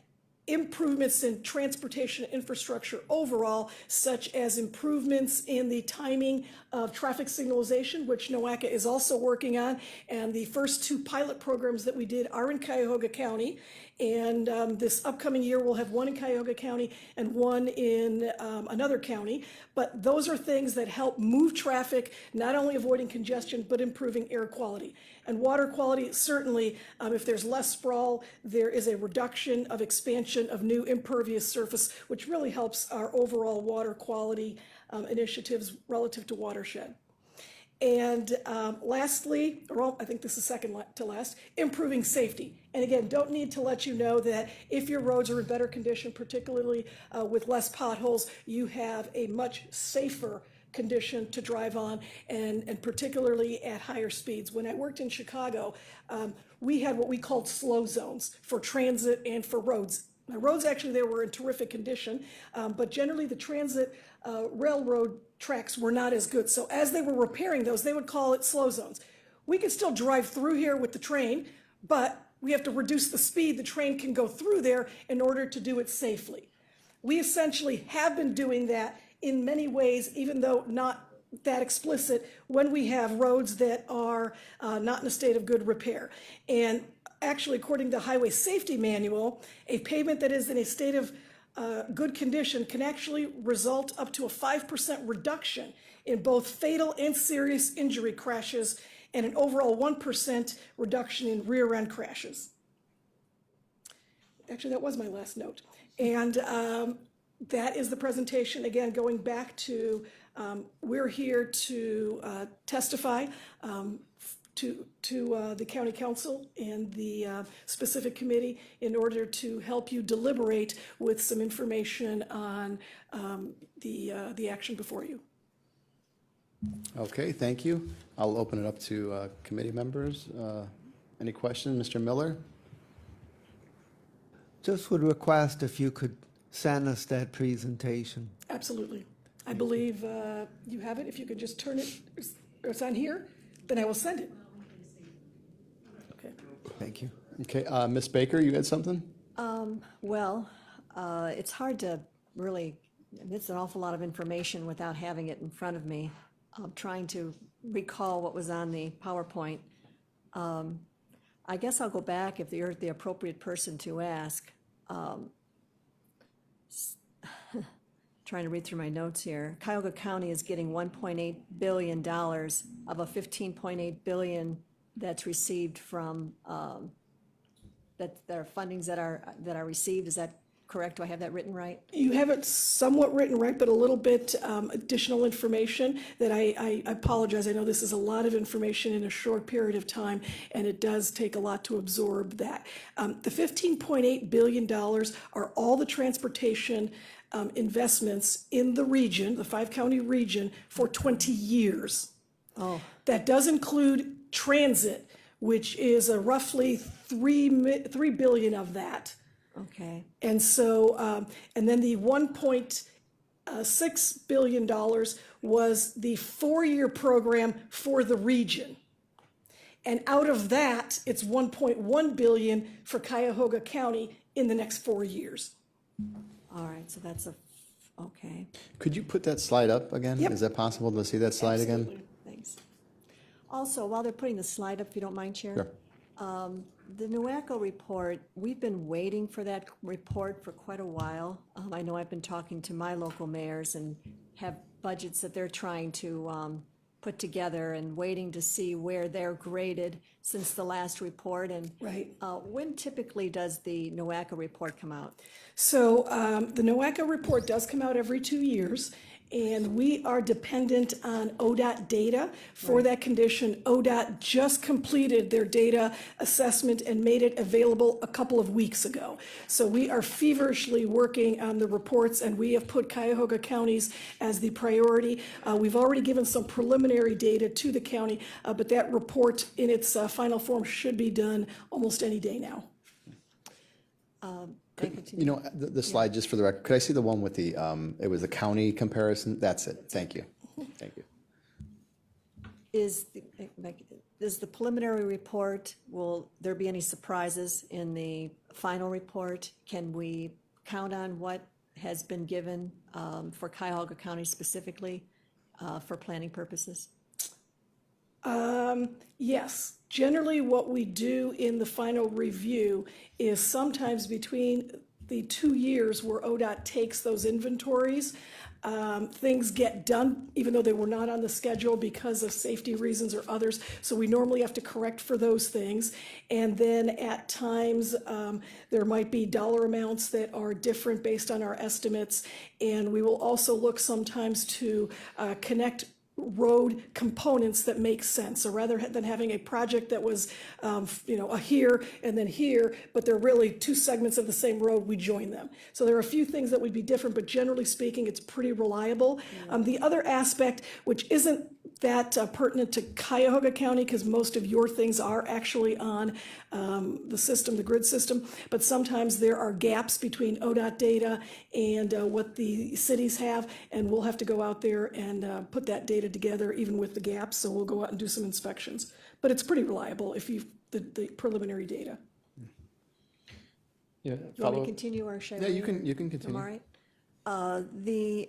improvements in transportation infrastructure overall, such as improvements in the timing of traffic signalization, which NOACA is also working on. And the first 2 pilot programs that we did are in Cuyahoga County. And this upcoming year, we'll have one in Cuyahoga County and one in another county. But those are things that help move traffic, not only avoiding congestion, but improving air quality. And water quality, certainly, if there's less sprawl, there is a reduction of expansion of new impervious surface, which really helps our overall water quality initiatives relative to watershed. And lastly, or I think this is second to last, improving safety. And again, don't need to let you know that if your roads are in better condition, particularly with less potholes, you have a much safer condition to drive on, and particularly at higher speeds. When I worked in Chicago, we had what we called slow zones for transit and for roads. The roads actually there were in terrific condition, but generally the transit railroad tracks were not as good. So as they were repairing those, they would call it slow zones. We could still drive through here with the train, but we have to reduce the speed the train can go through there in order to do it safely. We essentially have been doing that in many ways, even though not that explicit, when we have roads that are not in a state of good repair. And actually, according to the Highway Safety Manual, a pavement that is in a state of good condition can actually result up to a 5% reduction in both fatal and serious injury crashes and an overall 1% reduction in rear end crashes. Actually, that was my last note. And that is the presentation. Again, going back to, we're here to testify to the county council and the specific committee in order to help you deliberate with some information on the action before you. Okay, thank you. I'll open it up to committee members. Any questions, Mr. Miller? Just would request if you could send us that presentation. Absolutely. I believe you have it. If you could just turn it, it's on here, then I will send it. Okay. Thank you. Okay, Ms. Baker, you had something? It's hard to really, it's an awful lot of information without having it in front of me. I'm trying to recall what was on the PowerPoint. I guess I'll go back if you're the appropriate person to ask. Trying to read through my notes here. Cuyahoga County is getting $1.8 billion of a $15.8 billion that's received from, that there are fundings that are received. Is that correct? Do I have that written right? You have it somewhat written right, but a little bit additional information that I apologize. I know this is a lot of information in a short period of time, and it does take a lot to absorb that. The $15.8 billion are all the transportation investments in the region, the 5-county region, for 20 years. Oh. That does include transit, which is roughly $3 billion of that. Okay. And so, and then the $1.6 billion was the 4-year program for the region. And out of that, it's $1.1 billion for Cuyahoga County in the next 4 years. All right, so that's okay. Could you put that slide up again? Yep. Is that possible to see that slide again? Absolutely. Thanks. Also, while they're putting the slide up, if you don't mind, Chair. Sure. The NOACA report, we've been waiting for that report for quite a while. I know I've been talking to my local mayors and have budgets that they're trying to put together and waiting to see where they're graded since the last report. And Right. When typically does the NOACA report come out? So the NOACA report does come out every 2 years, and we are dependent on ODOT data for that condition. ODOT just completed their data assessment and made it available a couple of weeks ago. So we are feverishly working on the reports, and we have put Cuyahoga counties as the priority. We've already given some preliminary data to the county, but that report in its final form should be done almost any day now. You know, the slide, just for the record, could I see the one with the, it was the county comparison? That's it. Thank you. Thank you. Is the preliminary report, will there be any surprises in the final report? Can we count on what has been given for Cuyahoga County specifically for planning purposes? Yes, generally what we do in the final review is sometimes between the 2 years where ODOT takes those inventories, things get done even though they were not on the schedule because of safety reasons or others. So we normally have to correct for those things. And then at times, there might be dollar amounts that are different based on our estimates. And we will also look sometimes to connect road components that make sense. So rather than having a project that was, a here and then here, but they're really two segments of the same road, we join them. So there are a few things that would be different, but generally speaking, it's pretty reliable. The other aspect, which isn't that pertinent to Cuyahoga County, because most of your things are actually on the system, the grid system, but sometimes there are gaps between ODOT data and what the cities have, and we'll have to go out there and put that data together even with the gaps, so we'll go out and do some inspections. But it's pretty reliable if you, the preliminary data. Yeah. You want me to continue or should I? Yeah, you can continue. All right. The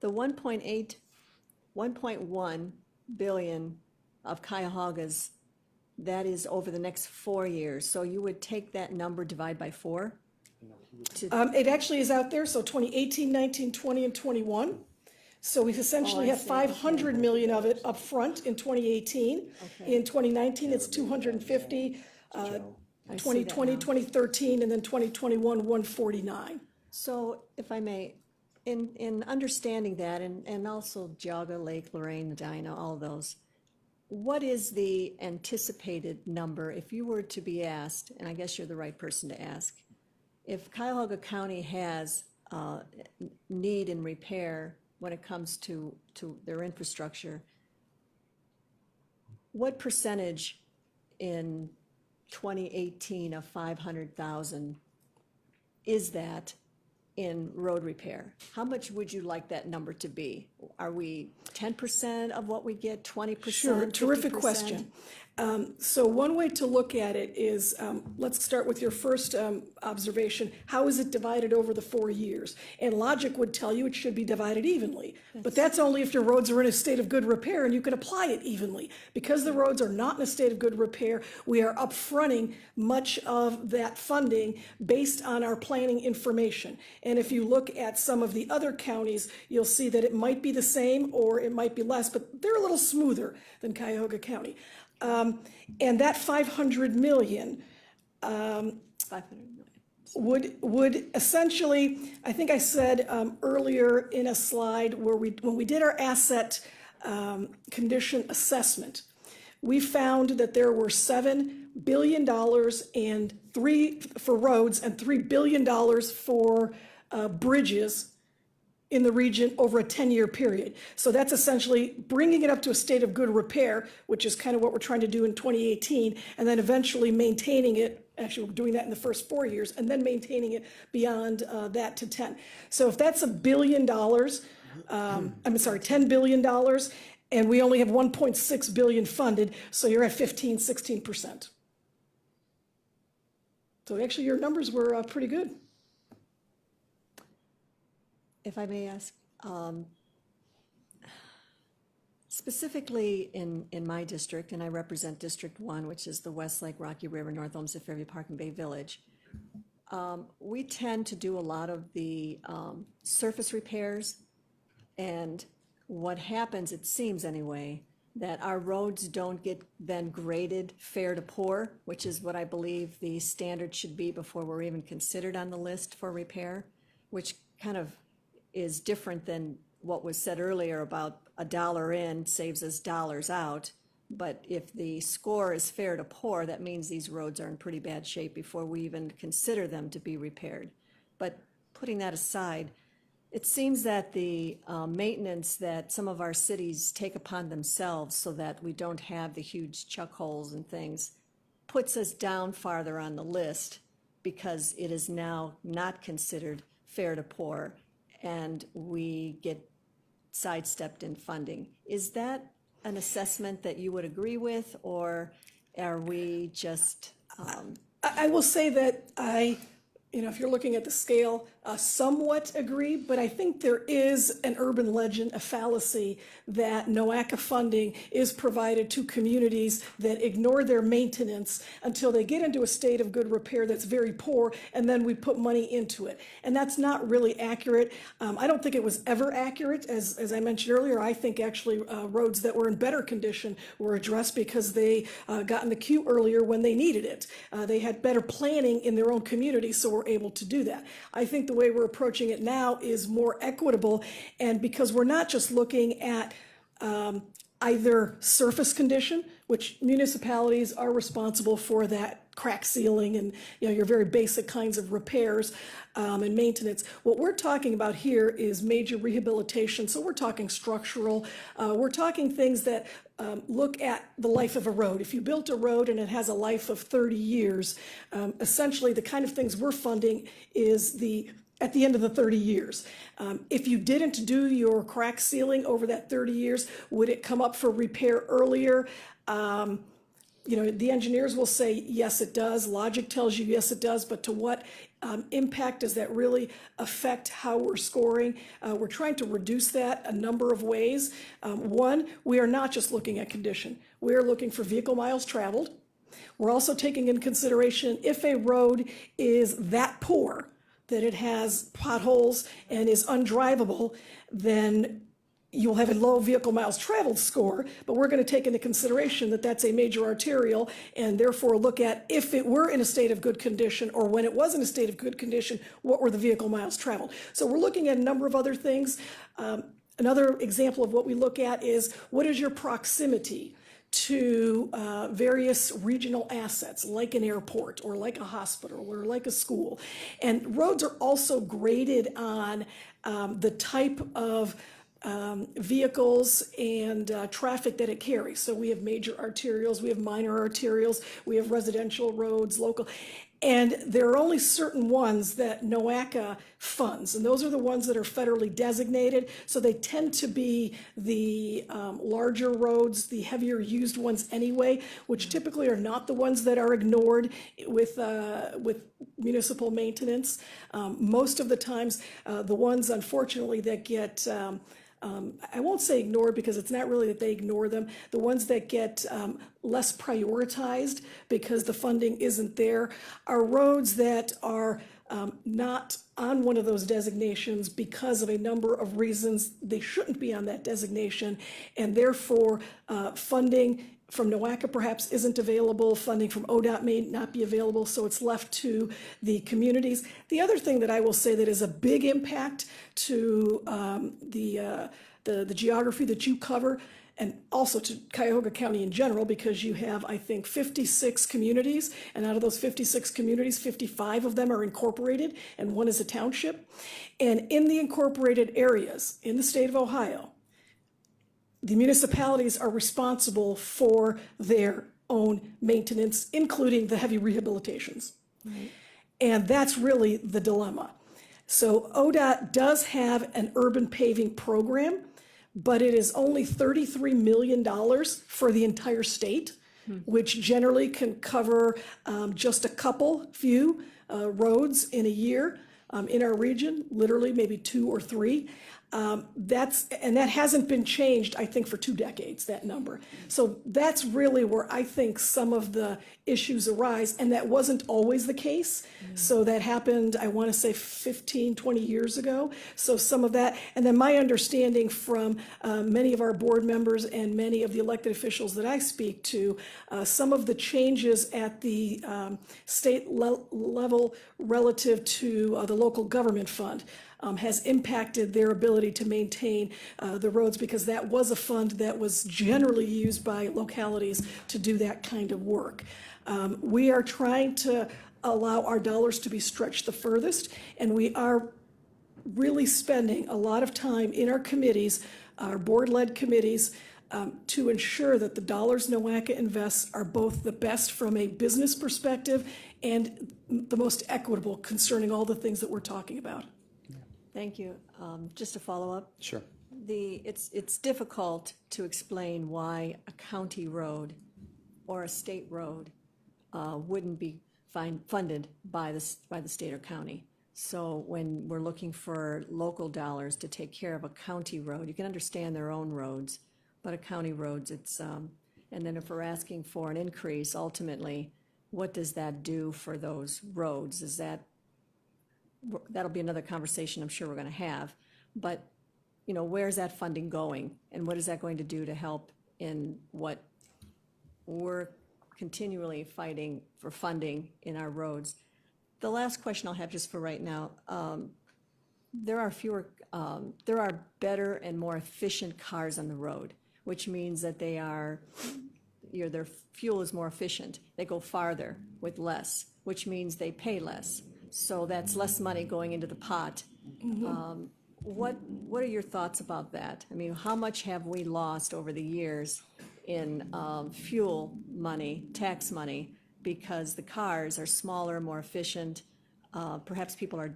1.1 billion of Cuyahoga's, that is over the next 4 years. So you would take that number, divide by 4? It actually is out there, so 2018, 19, 20, and 21. So we essentially I have see. 500 million of it up front in 2018. Okay. In 2019, it's 250, I see that 2020, now. 2013, and then 2021, 149. So if I may, in understanding that, and also Geauga, Lake, Lorraine, Medina, all of those, what is the anticipated number if you were to be asked, and I guess you're the right person to ask, if Cuyahoga County has need and repair when it comes to their infrastructure, what percentage in 2018 of 500,000 is that in road repair? How much would you like that number to be? Are we 10% of what we get, 20%? Sure, terrific 50%? question. So one way to look at it is, let's start with your first observation. How is it divided over the 4 years? And logic would tell you it should be divided evenly. But that's only if your roads are in a state of good repair and you can apply it evenly. Because the roads are not in a state of good repair, we are upfronting much of that funding based on our planning information. And if you look at some of the other counties, you'll see that it might be the same or it might be less, but they're a little smoother than Cuyahoga County. And that 500 million 500 million. would essentially, I think I said earlier in a slide where when we did our asset condition assessment, we found that there were $7 billion and for roads and $3 billion for bridges in the region over a 10-year period. So that's essentially bringing it up to a state of good repair, which is kind of what we're trying to do in 2018, and then eventually maintaining it. Actually, we're doing that in the first 4 years, and then maintaining it beyond that to 10. So if that's $1 billion, $10 billion, and we only have 1.6 billion funded, so you're at 16%. So actually, your numbers were pretty good. If I may ask, specifically in my district, and I represent District 1, which is the Westlake, Rocky River, North Olmsted, Fairview Park, and Bay Village, we tend to do a lot of the surface repairs, and what happens, it seems anyway, that our roads don't get then graded fair to poor, which is what I believe the standard should be before we're even considered on the list for repair, which kind of is different than what was said earlier about a dollar in saves us dollars out. But if the score is fair to poor, that means these roads are in pretty bad shape before we even consider them to be repaired. But putting that aside, it seems that the maintenance that some of our cities take upon themselves so that we don't have the huge chuck holes and things puts us down farther on the list because it is now not considered fair to poor and we get sidestepped in funding. Is that an assessment that you would agree with, or are we just, I will say that if you're looking at the scale, somewhat agree, but I think there is an urban legend, a fallacy, that NOACA funding is provided to communities that ignore their maintenance until they get into a state of good repair that's very poor, and then we put money into it. And that's not really accurate. I don't think it was ever accurate. As I mentioned earlier, I think actually roads that were in better condition were addressed because they got in the queue earlier when they needed it. They had better planning in their own community, so we're able to do that. I think the way we're approaching it now is more equitable, and because we're not just looking at either surface condition, which municipalities are responsible for that crack sealing and your very basic kinds of repairs and maintenance. What we're talking about here is major rehabilitation. So we're talking structural, we're talking things that look at the life of a road. If you built a road and it has a life of 30 years, essentially the kind of things we're funding is at the end of the 30 years. If you didn't do your crack sealing over that 30 years, would it come up for repair earlier? The engineers will say, yes, it does. Logic tells you, yes, it does. But to what impact does that really affect how we're scoring? We're trying to reduce that a number of ways. One, we are not just looking at condition. We are looking for vehicle miles traveled. We're also taking into consideration if a road is that poor that it has potholes and is undrivable, then you'll have a low vehicle miles traveled score, but we're going to take into consideration that that's a major arterial and therefore look at if it were in a state of good condition or when it was in a state of good condition, what were the vehicle miles traveled. So we're looking at a number of other things. Another example of what we look at is what is your proximity to various regional assets like an airport or like a hospital or like a school. And roads are also graded on the type of vehicles and traffic that it carries. So we have major arterials, we have minor arterials, we have residential roads, local. And there are only certain ones that NOACA funds, and those are the ones that are federally designated. So they tend to be the larger roads, the heavier used ones anyway, which typically are not the ones that are ignored with municipal maintenance. Most of the times, the ones, unfortunately, that get I won't say ignored because it's not really that they ignore them. The ones that get less prioritized because the funding isn't there are roads that are not on one of those designations because of a number of reasons they shouldn't be on that designation, and therefore funding from NOACA perhaps isn't available, funding from ODOT may not be available, so it's left to the communities. The other thing that I will say that is a big impact to the geography that you cover, and also to Cuyahoga County in general, because you have, I think, 56 communities, and out of those 56 communities, 55 of them are incorporated, and one is a township. And in the incorporated areas in the state of Ohio, the municipalities are responsible for their own maintenance, including the heavy rehabilitations. Right. And that's really the dilemma. So ODOT does have an urban paving program, but it is only $33 million for the entire state, which generally can cover just a few roads in a year in our region, literally maybe 2 or 3. That hasn't been changed, I think, for 2 decades, that number. So that's really where I think some of the issues arise, and that wasn't always the case. So that happened, I want to say 15, 20 years ago. So some of that, and then my understanding from many of our board members and many of the elected officials that I speak to, some of the changes at the state level relative to the local government fund. has impacted their ability to maintain the roads, because that was a fund that was generally used by localities to do that kind of work. We are trying to allow our dollars to be stretched the furthest, and we are really spending a lot of time in our committees, our board-led committees, to ensure that the dollars NOACA invests are both the best from a business perspective and the most equitable concerning all the things that we're talking about. Thank you. Just to follow up, Sure. it's difficult to explain why a county road or a state road wouldn't be funded by the state or county. So when we're looking for local dollars to take care of a county road, you can understand their own roads, but a county roads, it's, and then if we're asking for an increase, ultimately, what does that do for those roads? Is that'll be another conversation I'm sure we're gonna have, but, you know, where's that funding going? And what is that going to do to help in what we're continually fighting for funding in our roads? The last question I'll have just for right now, there are better and more efficient cars on the road, which means that their fuel is more efficient. They go farther with less, which means they pay less. So that's less money going into the pot. What are your thoughts about that? I mean, how much have we lost over the years in fuel money, tax money, because the cars are smaller, more efficient? Perhaps people are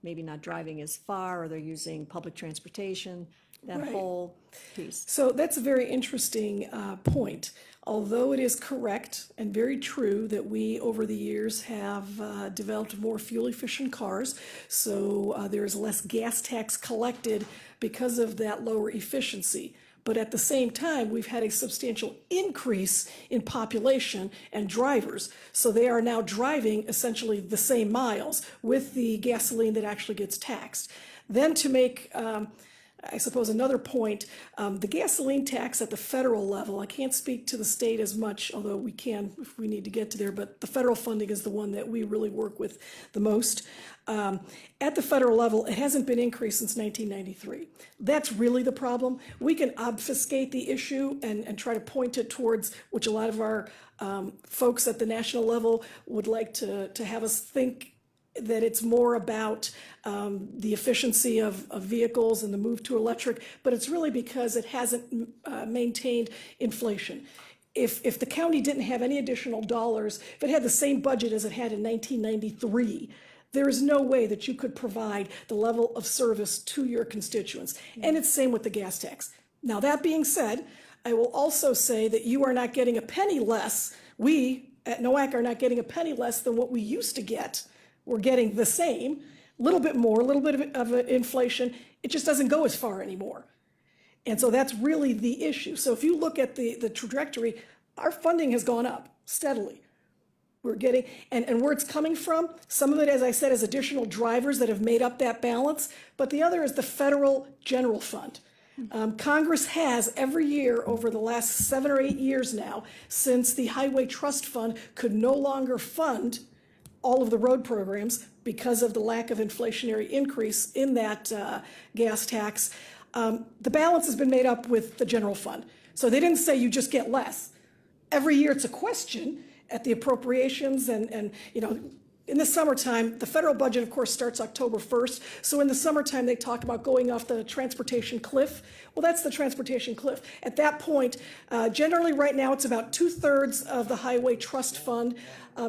maybe not driving as far, or they're using public transportation, that Right. whole piece. So that's a very interesting point. Although it is correct and very true that we, over the years, have developed more fuel-efficient cars, so there is less gas tax collected because of that lower efficiency. But at the same time, we've had a substantial increase in population and drivers. So they are now driving essentially the same miles with the gasoline that actually gets taxed. Then to make, I suppose, another point, the gasoline tax at the federal level, I can't speak to the state as much, although we can if we need to get to there, but the federal funding is the one that we really work with the most. At the federal level, it hasn't been increased since 1993. That's really the problem. We can obfuscate the issue and try to point it towards, which a lot of our folks at the national level would like to have us think, that it's more about the efficiency of vehicles and the move to electric, but it's really because it hasn't maintained inflation. If the county didn't have any additional dollars, if it had the same budget as it had in 1993, there is no way that you could provide the level of service to your constituents. And it's same with the gas tax. Now, that being said, I will also say that you are not getting a penny less. We at NOAC are not getting a penny less than what we used to get. We're getting the same, a little bit more, a little bit of inflation. It just doesn't go as far anymore. And so that's really the issue. So if you look at the trajectory, our funding has gone up steadily. We're getting, and where it's coming from, some of it, as I said, is additional drivers that have made up that balance, but the other is the federal general fund. Congress has every year over the last 7 or 8 years now, since the Highway Trust Fund could no longer fund all of the road programs because of the lack of inflationary increase in that gas tax, the balance has been made up with the general fund. So they didn't say you just get less. Every year it's a question at the appropriations, and you know, in the summertime, the federal budget, of course, starts October 1st. So in the summertime, they talk about going off the transportation cliff. Well, that's the transportation cliff. At that point, generally right now, it's about 2/3 of the Highway Trust Fund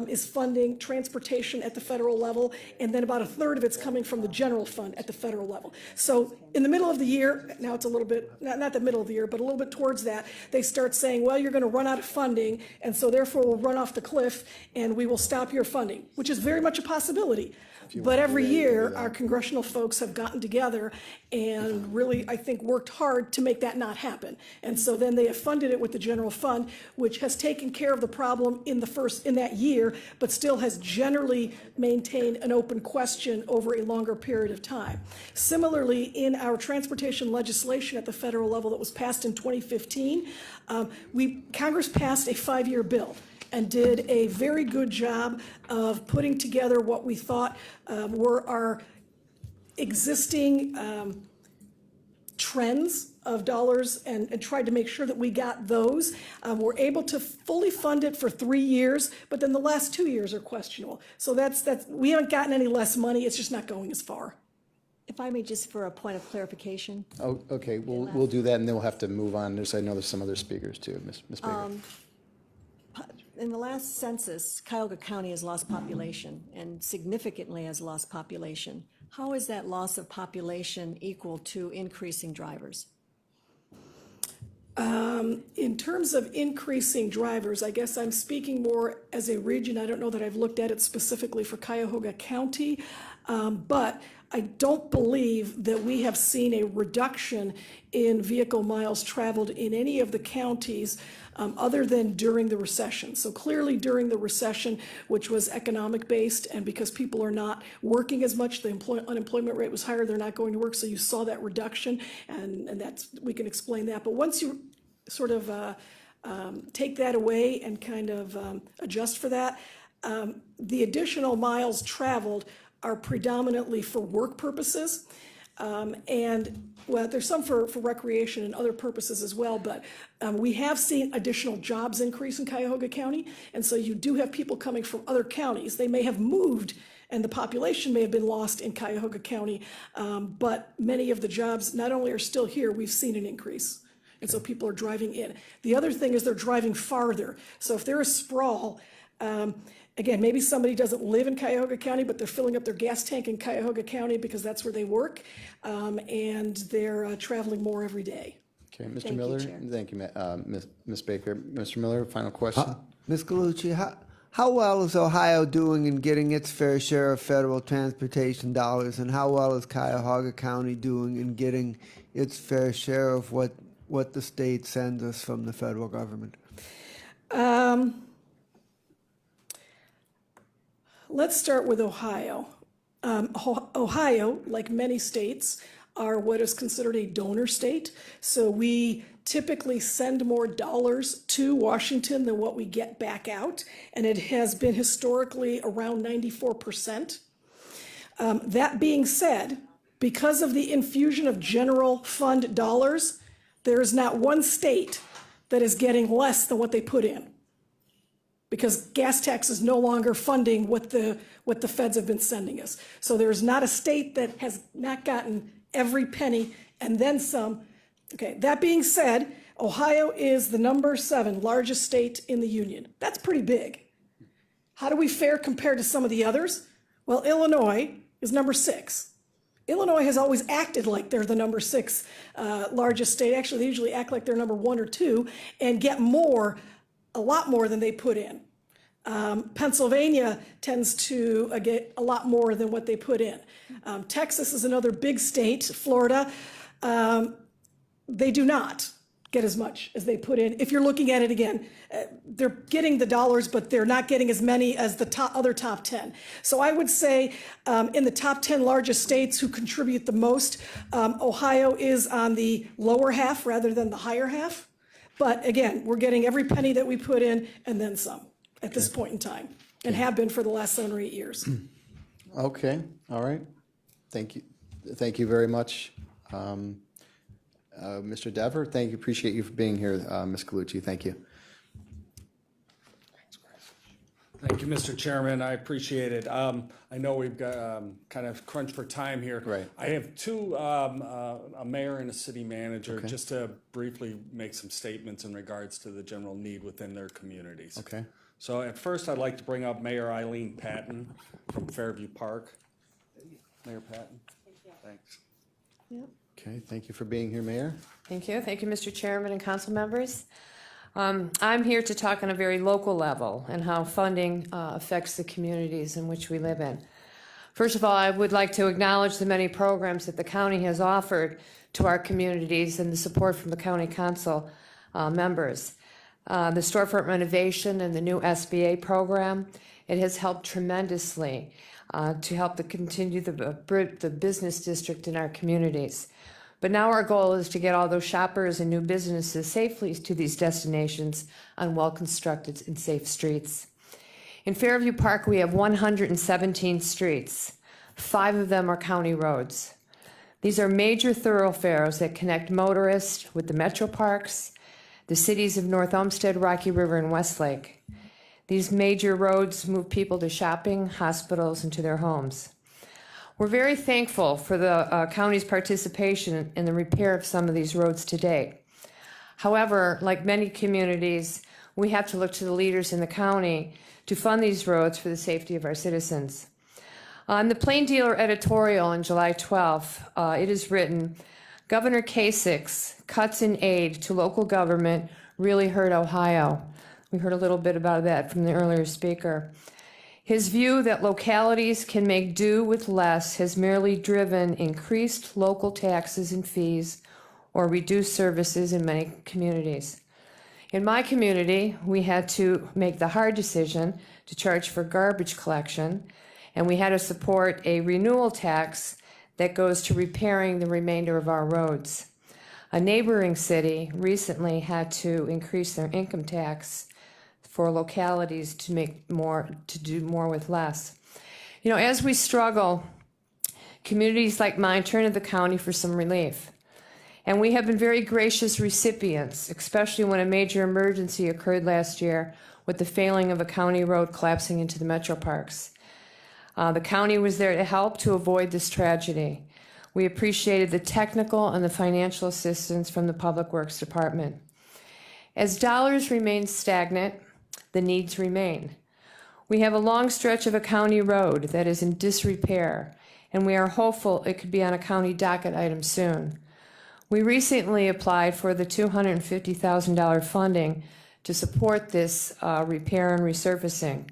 is funding transportation at the federal level, and then about 1/3 of it's coming from the general fund at the federal level. So in the middle of the year, now it's a little bit, not the middle of the year, but a little bit towards that, they start saying, well, you're going to run out of funding, and so therefore we'll run off the cliff and we will stop your funding, which is very much a possibility. But every year, our congressional folks have gotten together and really, I think, worked hard to make that not happen. And so then they have funded it with the general fund, which has taken care of the problem in that year, but still has generally maintained an open question over a longer period of time. Similarly, in our transportation legislation at the federal level that was passed in 2015, Congress passed a 5-year bill and did a very good job of putting together what we thought were our existing trends of dollars and tried to make sure that we got those. We're able to fully fund it for 3 years, but then the last 2 years are questionable. So that's we haven't gotten any less money, it's just not going as far. If I may, just for a point of clarification, Oh, okay, we'll do that, and then we'll have to move on. I know there's some other speakers too, Ms. Baker. in the last census, Cuyahoga County has lost population and significantly has lost population. How is that loss of population equal to increasing drivers? In terms of increasing drivers, I guess I'm speaking more as a region. I don't know that I've looked at it specifically for Cuyahoga County, but I don't believe that we have seen a reduction in vehicle miles traveled in any of the counties other than during the recession. So clearly during the recession, which was economic based, and because people are not working as much, the unemployment rate was higher, they're not going to work, so you saw that reduction, and that's, we can explain that. But once you sort of take that away and kind of adjust for that, the additional miles traveled are predominantly for work purposes. And well, there's some for recreation and other purposes as well, but we have seen additional jobs increase in Cuyahoga County. And so you do have people coming from other counties. They may have moved and the population may have been lost in Cuyahoga County, but many of the jobs not only are still here, we've seen an increase. And so people are driving in. The other thing is they're driving farther. So if they're a sprawl, again, maybe somebody doesn't live in Cuyahoga County, but they're filling up their gas tank in Cuyahoga County because that's where they work, and they're traveling more every day. Okay, Mr. Thank you, Miller? Chair. Thank you, Ms. Baker. Mr. Miller, final question? Ms. Galucci, how well is Ohio doing in getting its fair share of federal transportation dollars, and how well is Cuyahoga County doing in getting its fair share of what the state sends us from the federal government? Let's start with Ohio. Ohio, like many states, are what is considered a donor state. So we typically send more dollars to Washington than what we get back out, and it has been historically around 94%. That being said, because of the infusion of general fund dollars, there is not one state that is getting less than what they put in, because gas tax is no longer funding what the feds have been sending us. So there's not a state that has not gotten every penny and then some. Okay, that being said, Ohio is the number 7 largest state in the union. That's pretty big. How do we fare compared to some of the others? Well, Illinois is number 6. Illinois has always acted like they're the number 6 largest state. Actually, they usually act like they're number 1 or 2 and get more, a lot more than they put in. Pennsylvania tends to get a lot more than what they put in. Texas is another big state. Florida, they do not get as much as they put in. If you're looking at it again, they're getting the dollars, but they're not getting as many as the other top 10. So I would say in the top 10 largest states who contribute the most, Ohio is on the lower half rather than the higher half. But again, we're getting every penny that we put in and then some at this point in time, and have been for the last 7 or 8 years. Okay, all right. Thank you. Thank you very much. Mr. Dever, thank you. Appreciate you for being here, Ms. Galucci. Thank you. Thank you, Mr. Chairman. I appreciate it. I know we've got kind of crunched for time here. Right. I have two, a mayor and a city manager, Okay. just to briefly make some statements in regards to the general need within their communities. Okay. So at first, I'd like to bring up Mayor Eileen Patton from Fairview Park. Mayor Patton. Thanks. Okay, thank you for being here, Mayor. Thank you. Thank you, Mr. Chairman and council members. I'm here to talk on a very local level and how funding affects the communities in which we live in. First of all, I would like to acknowledge the many programs that the county has offered to our communities and the support from the county council members. The storefront renovation and the new SBA program, it has helped tremendously to help to continue the business district in our communities. But now our goal is to get all those shoppers and new businesses safely to these destinations on well-constructed and safe streets. In Fairview Park, we have 117 streets. 5 of them are county roads. These are major thoroughfares that connect motorists with the metro parks, the cities of North Olmsted, Rocky River, and Westlake. These major roads move people to shopping, hospitals, and to their homes. We're very thankful for the county's participation in the repair of some of these roads to date. However, like many communities, we have to look to the leaders in the county to fund these roads for the safety of our citizens. On the Plain Dealer editorial on July 12th, it is written, Governor Kasich's cuts in aid to local government really hurt Ohio. We heard a little bit about that from the earlier speaker. His view that localities can make do with less has merely driven increased local taxes and fees or reduced services in many communities. In my community, we had to make the hard decision to charge for garbage collection, and we had to support a renewal tax that goes to repairing the remainder of our roads. A neighboring city recently had to increase their income tax for localities to do more with less. You know, as we struggle, communities like mine turn to the county for some relief. And we have been very gracious recipients, especially when a major emergency occurred last year with the failing of a county road collapsing into the metro parks. The county was there to help to avoid this tragedy. We appreciated the technical and the financial assistance from the Public Works Department. As dollars remain stagnant, the needs remain. We have a long stretch of a county road that is in disrepair, and we are hopeful it could be on a county docket item soon. We recently applied for the $250,000 funding to support this repair and resurfacing.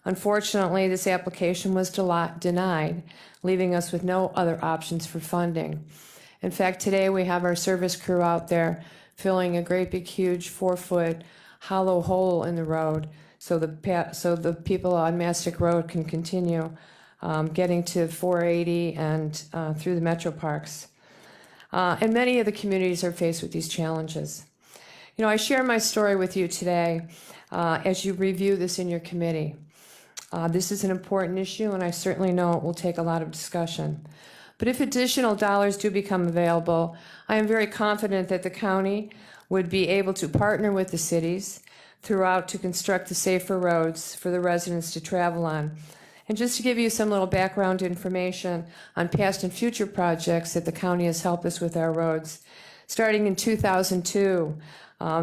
Unfortunately, this application was denied, leaving us with no other options for funding. In fact, today we have our service crew out there filling a great big huge 4-foot hollow hole in the road so the people on Mastic Road can continue getting to 480 and through the metro parks. And many of the communities are faced with these challenges. You know, I share my story with you today as you review this in your committee. This is an important issue, and I certainly know it will take a lot of discussion. But if additional dollars do become available, I am very confident that the county would be able to partner with the cities throughout to construct the safer roads for the residents to travel on. And just to give you some little background information on past and future projects that the county has helped us with our roads. Starting in 2002,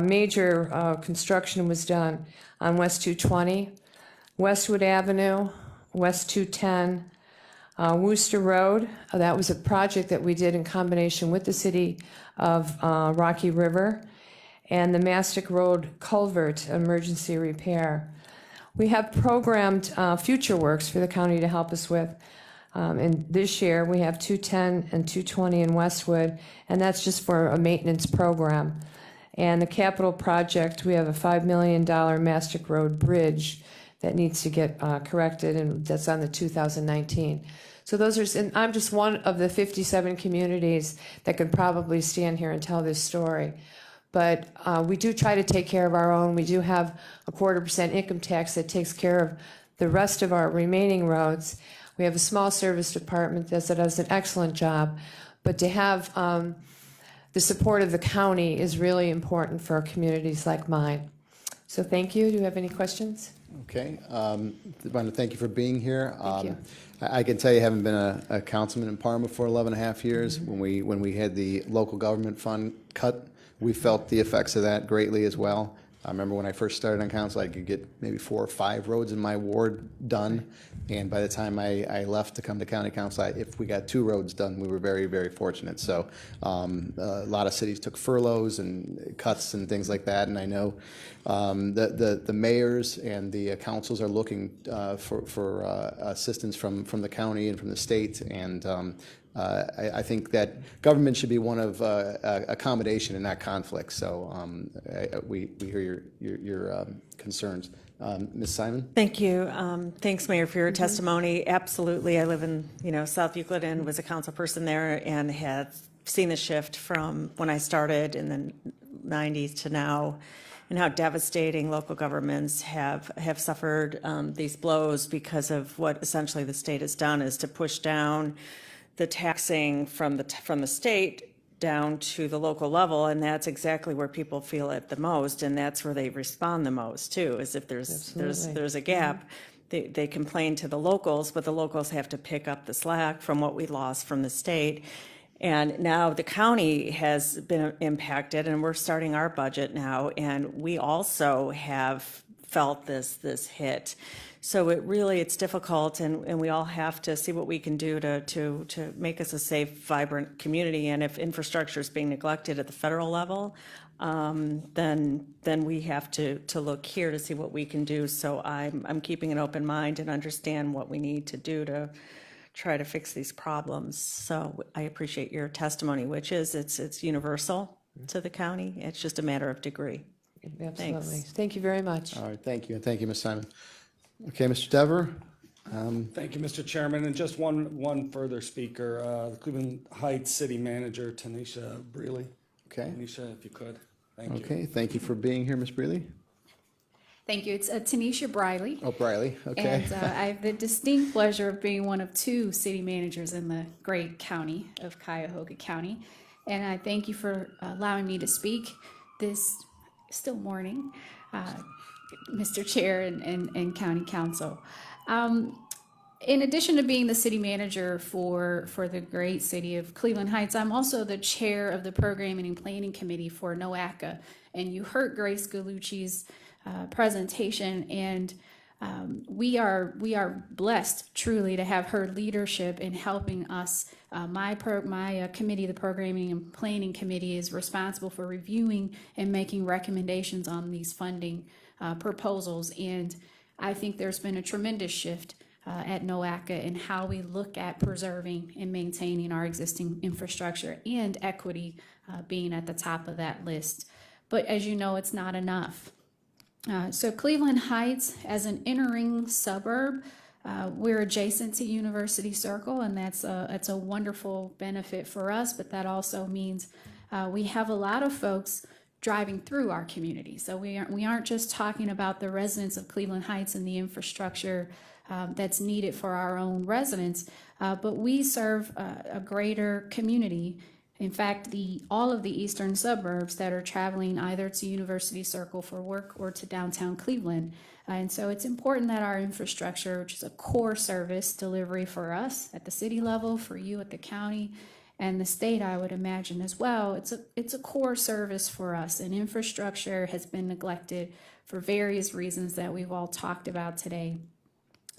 major construction was done on West 220, Westwood Avenue, West 210, Worcester Road. That was a project that we did in combination with the city of Rocky River, and the Mastic Road Culvert emergency repair. We have programmed future works for the county to help us with. And this year, we have 210 and 220 in Westwood, and that's just for a maintenance program. And the capital project, we have a $5 million Mastic Road bridge that needs to get corrected, and that's on the 2019. So those are, and I'm just one of the 57 communities that could probably stand here and tell this story. But we do try to take care of our own. We do have a 0.25% income tax that takes care of the rest of our remaining roads. We have a small service department that does an excellent job. But to have the support of the county is really important for communities like mine. So thank you. Do you have any questions? Okay. I want to thank you for being here. Thank you. I can tell you, having been a councilman in Parma for 11 and a half years, when we had the local government fund cut, we felt the effects of that greatly as well. I remember when I first started on council, I could get maybe 4 or 5 roads in my ward done. And by the time I left to come to county council, if we got 2 roads done, we were very, very fortunate. So a lot of cities took furloughs and cuts and things like that. And I know the mayors and the councils are looking for assistance from the county and from the state. And I think that government should be one of accommodation and not conflict. So we hear your concerns. Ms. Simon? Thank you. Thanks, Mayor, for your testimony. Absolutely. I live in, South Euclid and was a council person there and had seen the shift from when I started in the 90s to now. and how devastating local governments have suffered these blows because of what essentially the state has done is to push down the taxing from the state down to the local level, and that's exactly where people feel it the most, and that's where they respond the most too, is if there's a gap. They complain to the locals, but the locals have to pick up the slack from what we lost from the state. And now the county has been impacted, and we're starting our budget now, and we also have felt this hit. So it's difficult, and we all have to see what we can do to make us a safe, vibrant community. And if infrastructure is being neglected at the federal level, then we have to look here to see what we can do. So I'm keeping an open mind and understand what we need to do to try to fix these problems. So I appreciate your testimony, which is it's universal to the county. It's just a matter of degree. Absolutely. Thanks. Thank you very much. All right, thank you, and thank you, Ms. Simon. Okay, Mr. Dever? Thank you, Mr. Chairman. And just one further speaker, the Cleveland Heights City Manager, Tanisha Breely. Okay. Tanisha, if you could. Thank you. Okay, thank you for being here, Ms. Breely. Thank you. It's Tanisha Briley. Oh, Briley, okay. And I have the distinct pleasure of being one of two city managers in the great county of Cuyahoga County. And I thank you for allowing me to speak this still morning, Mr. Chair and County Council. In addition to being the city manager for the great city of Cleveland Heights, I'm also the chair of the Programming and Planning Committee for NOACA. And you heard Grace Gallucci's presentation, and we are blessed truly to have her leadership in helping us. My committee, the Programming and Planning Committee, is responsible for reviewing and making recommendations on these funding proposals. And I think there's been a tremendous shift at NOACA in how we look at preserving and maintaining our existing infrastructure, and equity being at the top of that list. But as you know, it's not enough. So Cleveland Heights, as an inner-ring suburb, we're adjacent to University Circle, and that's a wonderful benefit for us, but that also means we have a lot of folks driving through our community. So we aren't just talking about the residents of Cleveland Heights and the infrastructure that's needed for our own residents, but we serve a greater community. In fact, all of the eastern suburbs that are traveling either to University Circle for work or to downtown Cleveland. And so it's important that our infrastructure, which is a core service delivery for us at the city level, for you at the county, and the state, I would imagine as well, it's a core service for us. And infrastructure has been neglected for various reasons that we've all talked about today.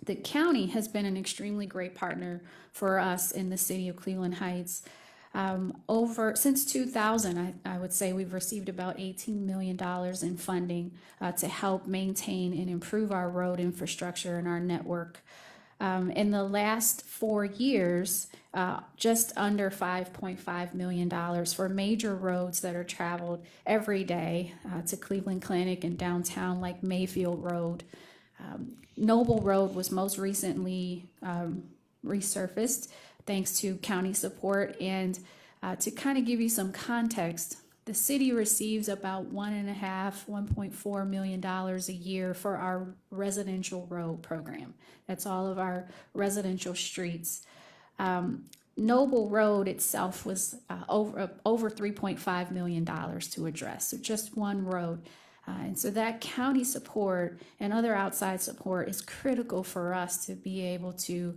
The county has been an extremely great partner for us in the city of Cleveland Heights. Since 2000, I would say we've received about $18 million in funding to help maintain and improve our road infrastructure and our network. In the last 4 years, just under $5.5 million for major roads that are traveled every day to Cleveland Clinic and downtown, like Mayfield Road. Noble Road was most recently resurfaced thanks to county support. And to kind of give you some context, the city receives about $1.4 million a year for our residential road program. That's all of our residential streets. Noble Road itself was over $3.5 million to address, so just one road. And so that county support and other outside support is critical for us to be able to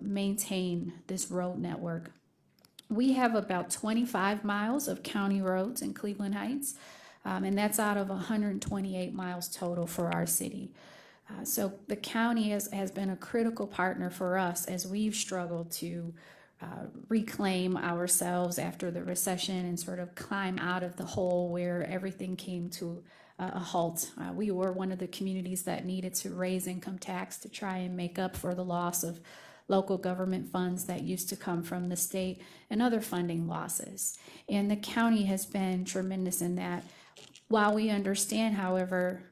maintain this road network. We have about 25 miles of county roads in Cleveland Heights, and that's out of 128 miles total for our city. So the county has been a critical partner for us as we've struggled to reclaim ourselves after the recession and sort of climb out of the hole where everything came to a halt. We were one of the communities that needed to raise income tax to try and make up for the loss of local government funds that used to come from the state and other funding losses. And the county has been tremendous in that. While we understand, however,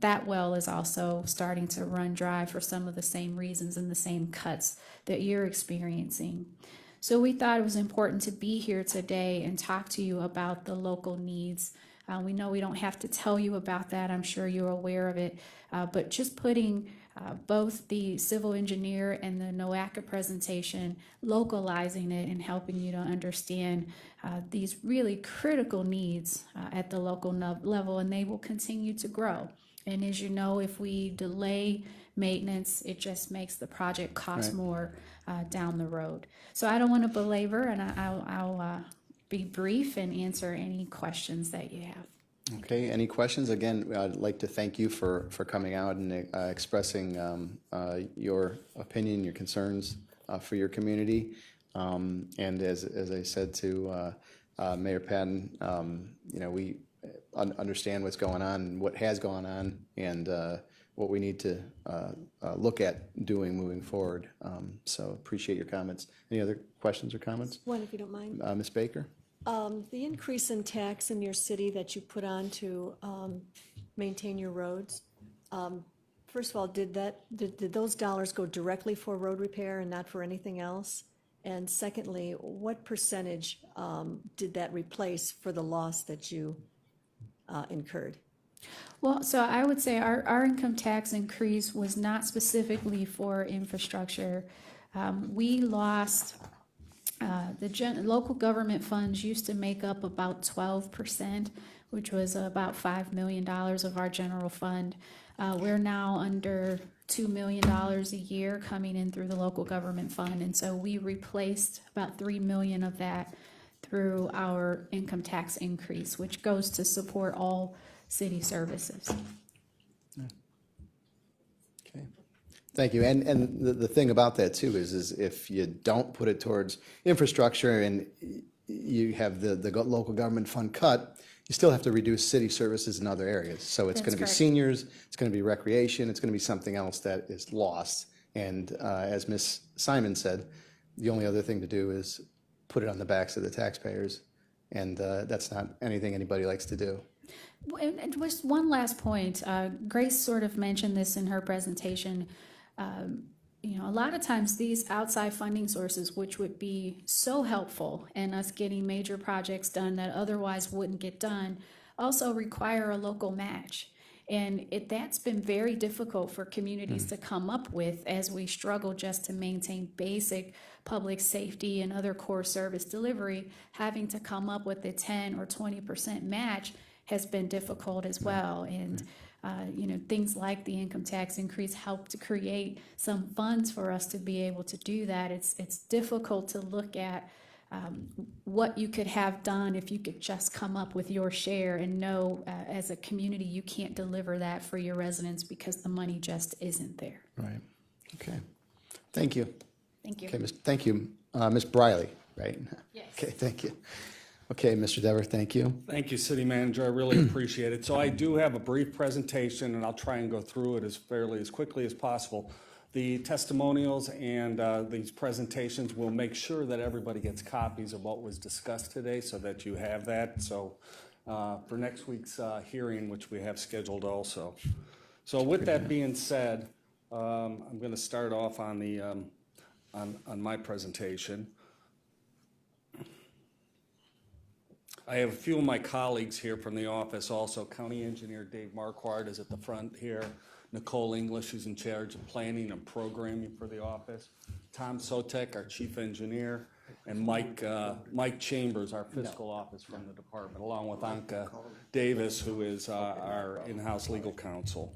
that well is also starting to run dry for some of the same reasons and the same cuts that you're experiencing. So we thought it was important to be here today and talk to you about the local needs We know we don't have to tell you about that. I'm sure you're aware of it. But just putting both the civil engineer and the NOACA presentation, localizing it and helping you to understand these really critical needs at the local level, and they will continue to grow. And as you know, if we delay maintenance, it just makes the project cost more down the road. So I don't want to belabor, and I'll be brief and answer any questions that you have. Okay, any questions? Again, I'd like to thank you for coming out and expressing your opinion, your concerns for your community. And as I said to Mayor Patton, you know, we understand what's going on and what has gone on, and what we need to look at doing moving forward. So appreciate your comments. Any other questions or comments? One, if you don't mind. Ms. Baker? The increase in tax in your city that you put on to maintain your roads, first of all, did those dollars go directly for road repair and not for anything else? And secondly, what percentage did that replace for the loss that you incurred? Well, so I would say our income tax increase was not specifically for infrastructure. We lost, local government funds used to make up about 12%, which was about $5 million of our general fund. We're now under $2 million a year coming in through the local government fund. And so we replaced about $3 million of that through our income tax increase, which goes to support all city services. Okay, thank you. And the thing about that too is if you don't put it towards infrastructure and you have the local government fund cut, you still have to reduce city services in other areas. So it's going to be seniors, it's going to be recreation, it's going to be something else that is lost. And as Ms. Simon said, the only other thing to do is put it on the backs of the taxpayers. And that's not anything anybody likes to do. And just one last point. Grace sort of mentioned this in her presentation. You know, a lot of times these outside funding sources, which would be so helpful in us getting major projects done that otherwise wouldn't get done, also require a local match. And that's been very difficult for communities to come up with as we struggle just to maintain basic public safety and other core service delivery. Having to come up with a 10 or 20% match has been difficult as well. And you know, things like the income tax increase help to create some funds for us to be able to do that. It's difficult to look at what you could have done if you could just come up with your share and know as a community you can't deliver that for your residents because the money just isn't there. Right. Okay. Thank you. Thank you. Okay, thank you. Ms. Briley, right? Yes. Okay, thank you. Okay, Mr. Dever, thank you. Thank you, City Manager. I really appreciate it. So I do have a brief presentation, and I'll try and go through it as quickly as possible. The testimonials and these presentations will make sure that everybody gets copies of what was discussed today so that you have that. So for next week's hearing, which we have scheduled also. So with that being said, I'm going to start off on the on my presentation. I have a few of my colleagues here from the office also. County Engineer Dave Marquardt is at the front here. Nicole English, who's in charge of planning and programming for the office. Tom Sotek, our Chief Engineer, and Mike Chambers, our Fiscal Office from the department, along with Anka Davis, who is our in-house legal counsel.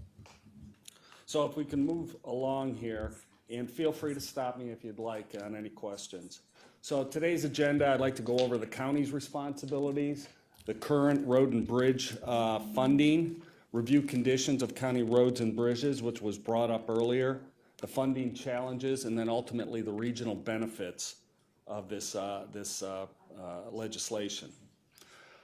So if we can move along here, and feel free to stop me if you'd like on any questions. So today's agenda, I'd like to go over the county's responsibilities, the current road and bridge funding, review conditions of county roads and bridges, which was brought up earlier, the funding challenges, and then ultimately the regional benefits of this legislation.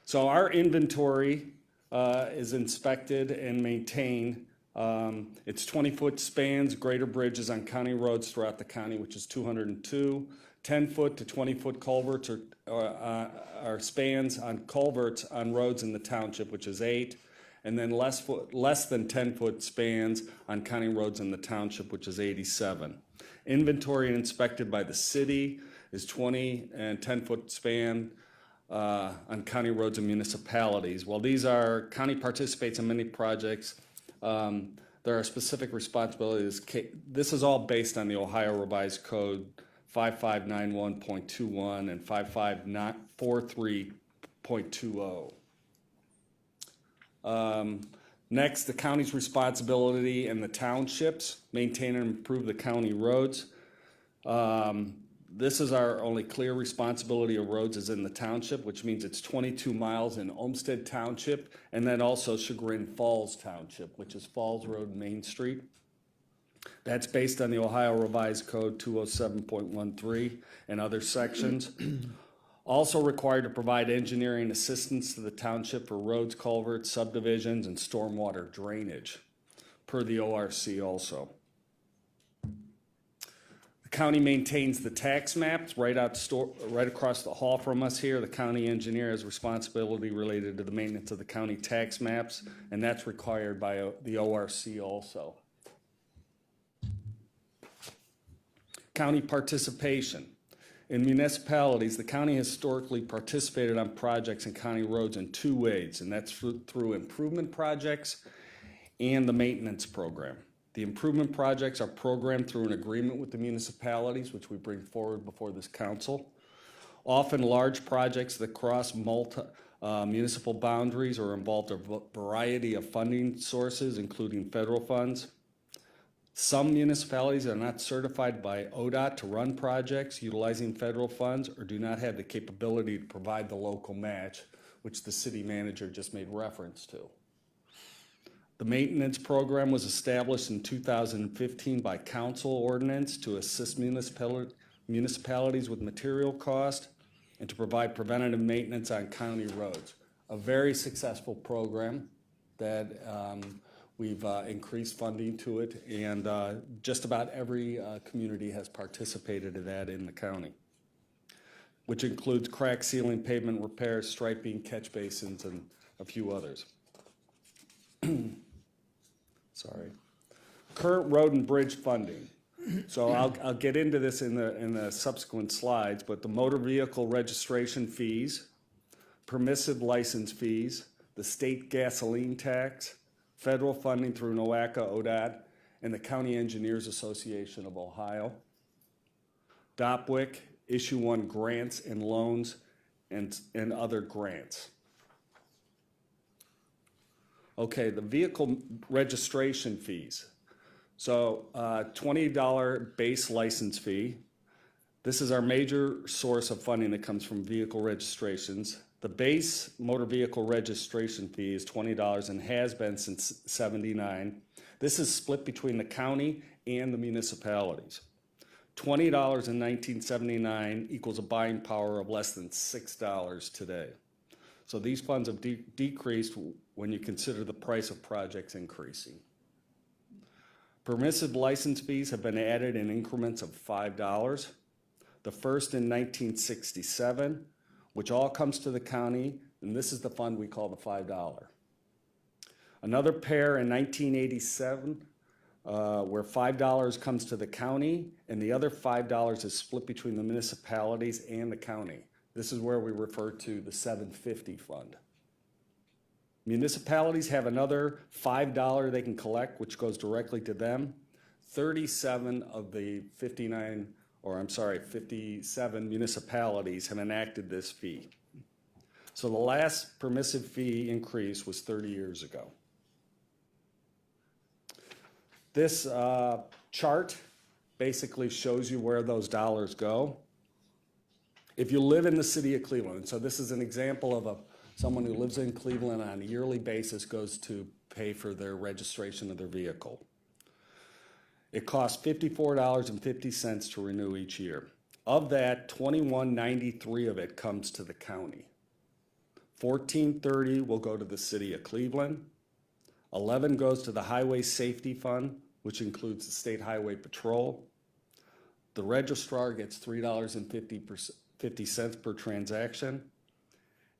So our inventory is inspected and maintained. It's 20-foot spans, greater bridges on county roads throughout the county, which is 202. 10-foot to 20-foot culverts are spans on culverts on roads in the township, which is 8. And then less than 10-foot spans on county roads in the township, which is 87. Inventory and inspected by the city is 20 and 10-foot span on county roads and municipalities. While these are, county participates in many projects, there are specific responsibilities. This is all based on the Ohio Revised Code 5591.21 and 5543.20. Next, the county's responsibility and the townships maintain and improve the county roads. This is our only clear responsibility of roads is in the township, which means it's 22 miles in Olmsted Township, and then also Chagrin Falls Township, which is Falls Road and Main Street. That's based on the Ohio Revised Code 207.13 and other sections. Also required to provide engineering assistance to the township for roads, culverts, subdivisions, and stormwater drainage, per the ORC also. The county maintains the tax maps right across the hall from us here. The county engineer has responsibility related to the maintenance of the county tax maps, and that's required by the ORC also. County participation. In municipalities, the county historically participated on projects and county roads in two ways, and that's through improvement projects and the maintenance program. The improvement projects are programmed through an agreement with the municipalities, which we bring forward before this council. Often large projects that cross municipal boundaries or involve a variety of funding sources, including federal funds. Some municipalities are not certified by ODOT to run projects utilizing federal funds or do not have the capability to provide the local match, which the city manager just made reference to. The maintenance program was established in 2015 by council ordinance to assist municipalities with material cost and to provide preventative maintenance on county roads. A very successful program that we've increased funding to it, and just about every community has participated in that in the county, which includes crack sealing, pavement repairs, striping, catch basins, and a few others. Sorry. Current road and bridge funding. So I'll get into this in the subsequent slides, but the motor vehicle registration fees, permissive license fees, the state gasoline tax, federal funding through NOACA, ODOT, and the County Engineers Association of Ohio. DOPWIC, Issue 1 grants and loans, and other grants. Okay, the vehicle registration fees. So $20 base license fee. This is our major source of funding that comes from vehicle registrations. The base motor vehicle registration fee is $20 and has been since '79. This is split between the county and the municipalities. $20 in 1979 equals a buying power of less than $6 today. So these funds have decreased when you consider the price of projects increasing. Permissive license fees have been added in increments of $5. The first in 1967, which all comes to the county, and this is the fund we call the $5. Another pair in 1987, where $5 comes to the county, and the other $5 is split between the municipalities and the county. This is where we refer to the 750 fund. Municipalities have another $5 they can collect, which goes directly to them. 37 of the 57 municipalities have enacted this fee. So the last permissive fee increase was 30 years ago. This chart basically shows you where those dollars go. If you live in the city of Cleveland, so this is an example of someone who lives in Cleveland on a yearly basis goes to pay for their registration of their vehicle. It costs $54.50 to renew each year. Of that, $21.93 of it comes to the county. $14.30 will go to the city of Cleveland. $11 goes to the Highway Safety Fund, which includes the State Highway Patrol. The registrar gets $3.50 per transaction.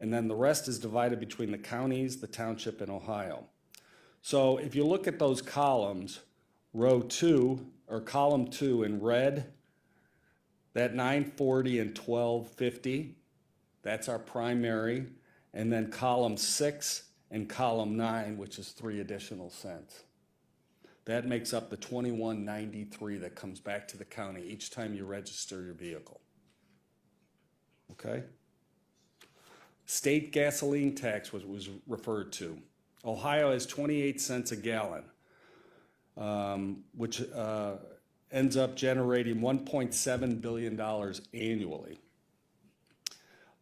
And then the rest is divided between the counties, the township, and Ohio. So if you look at those columns, row 2 or column 2 in red, that $9.40 and $12.50 That's our primary. And then column 6 and column 9, which is 3 additional cents. That makes up the $21.93 that comes back to the county each time you register your vehicle. Okay? State gasoline tax was referred to. Ohio is 28 cents a gallon, which ends up generating $1.7 billion annually.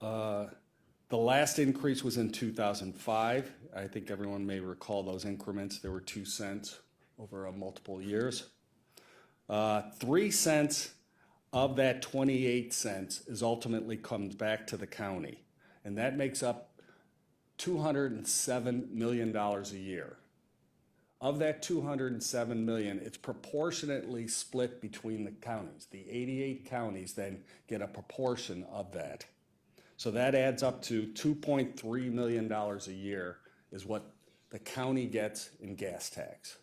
The last increase was in 2005. I think everyone may recall those increments. There were 2 cents over multiple years. 3 cents of that 28 cents is ultimately comes back to the county, and that makes up $207 million a year. Of that $207 million, it's proportionately split between the counties. The 88 counties then get a proportion of that. So that adds up to $2.3 million a year is what the county gets in gas tax.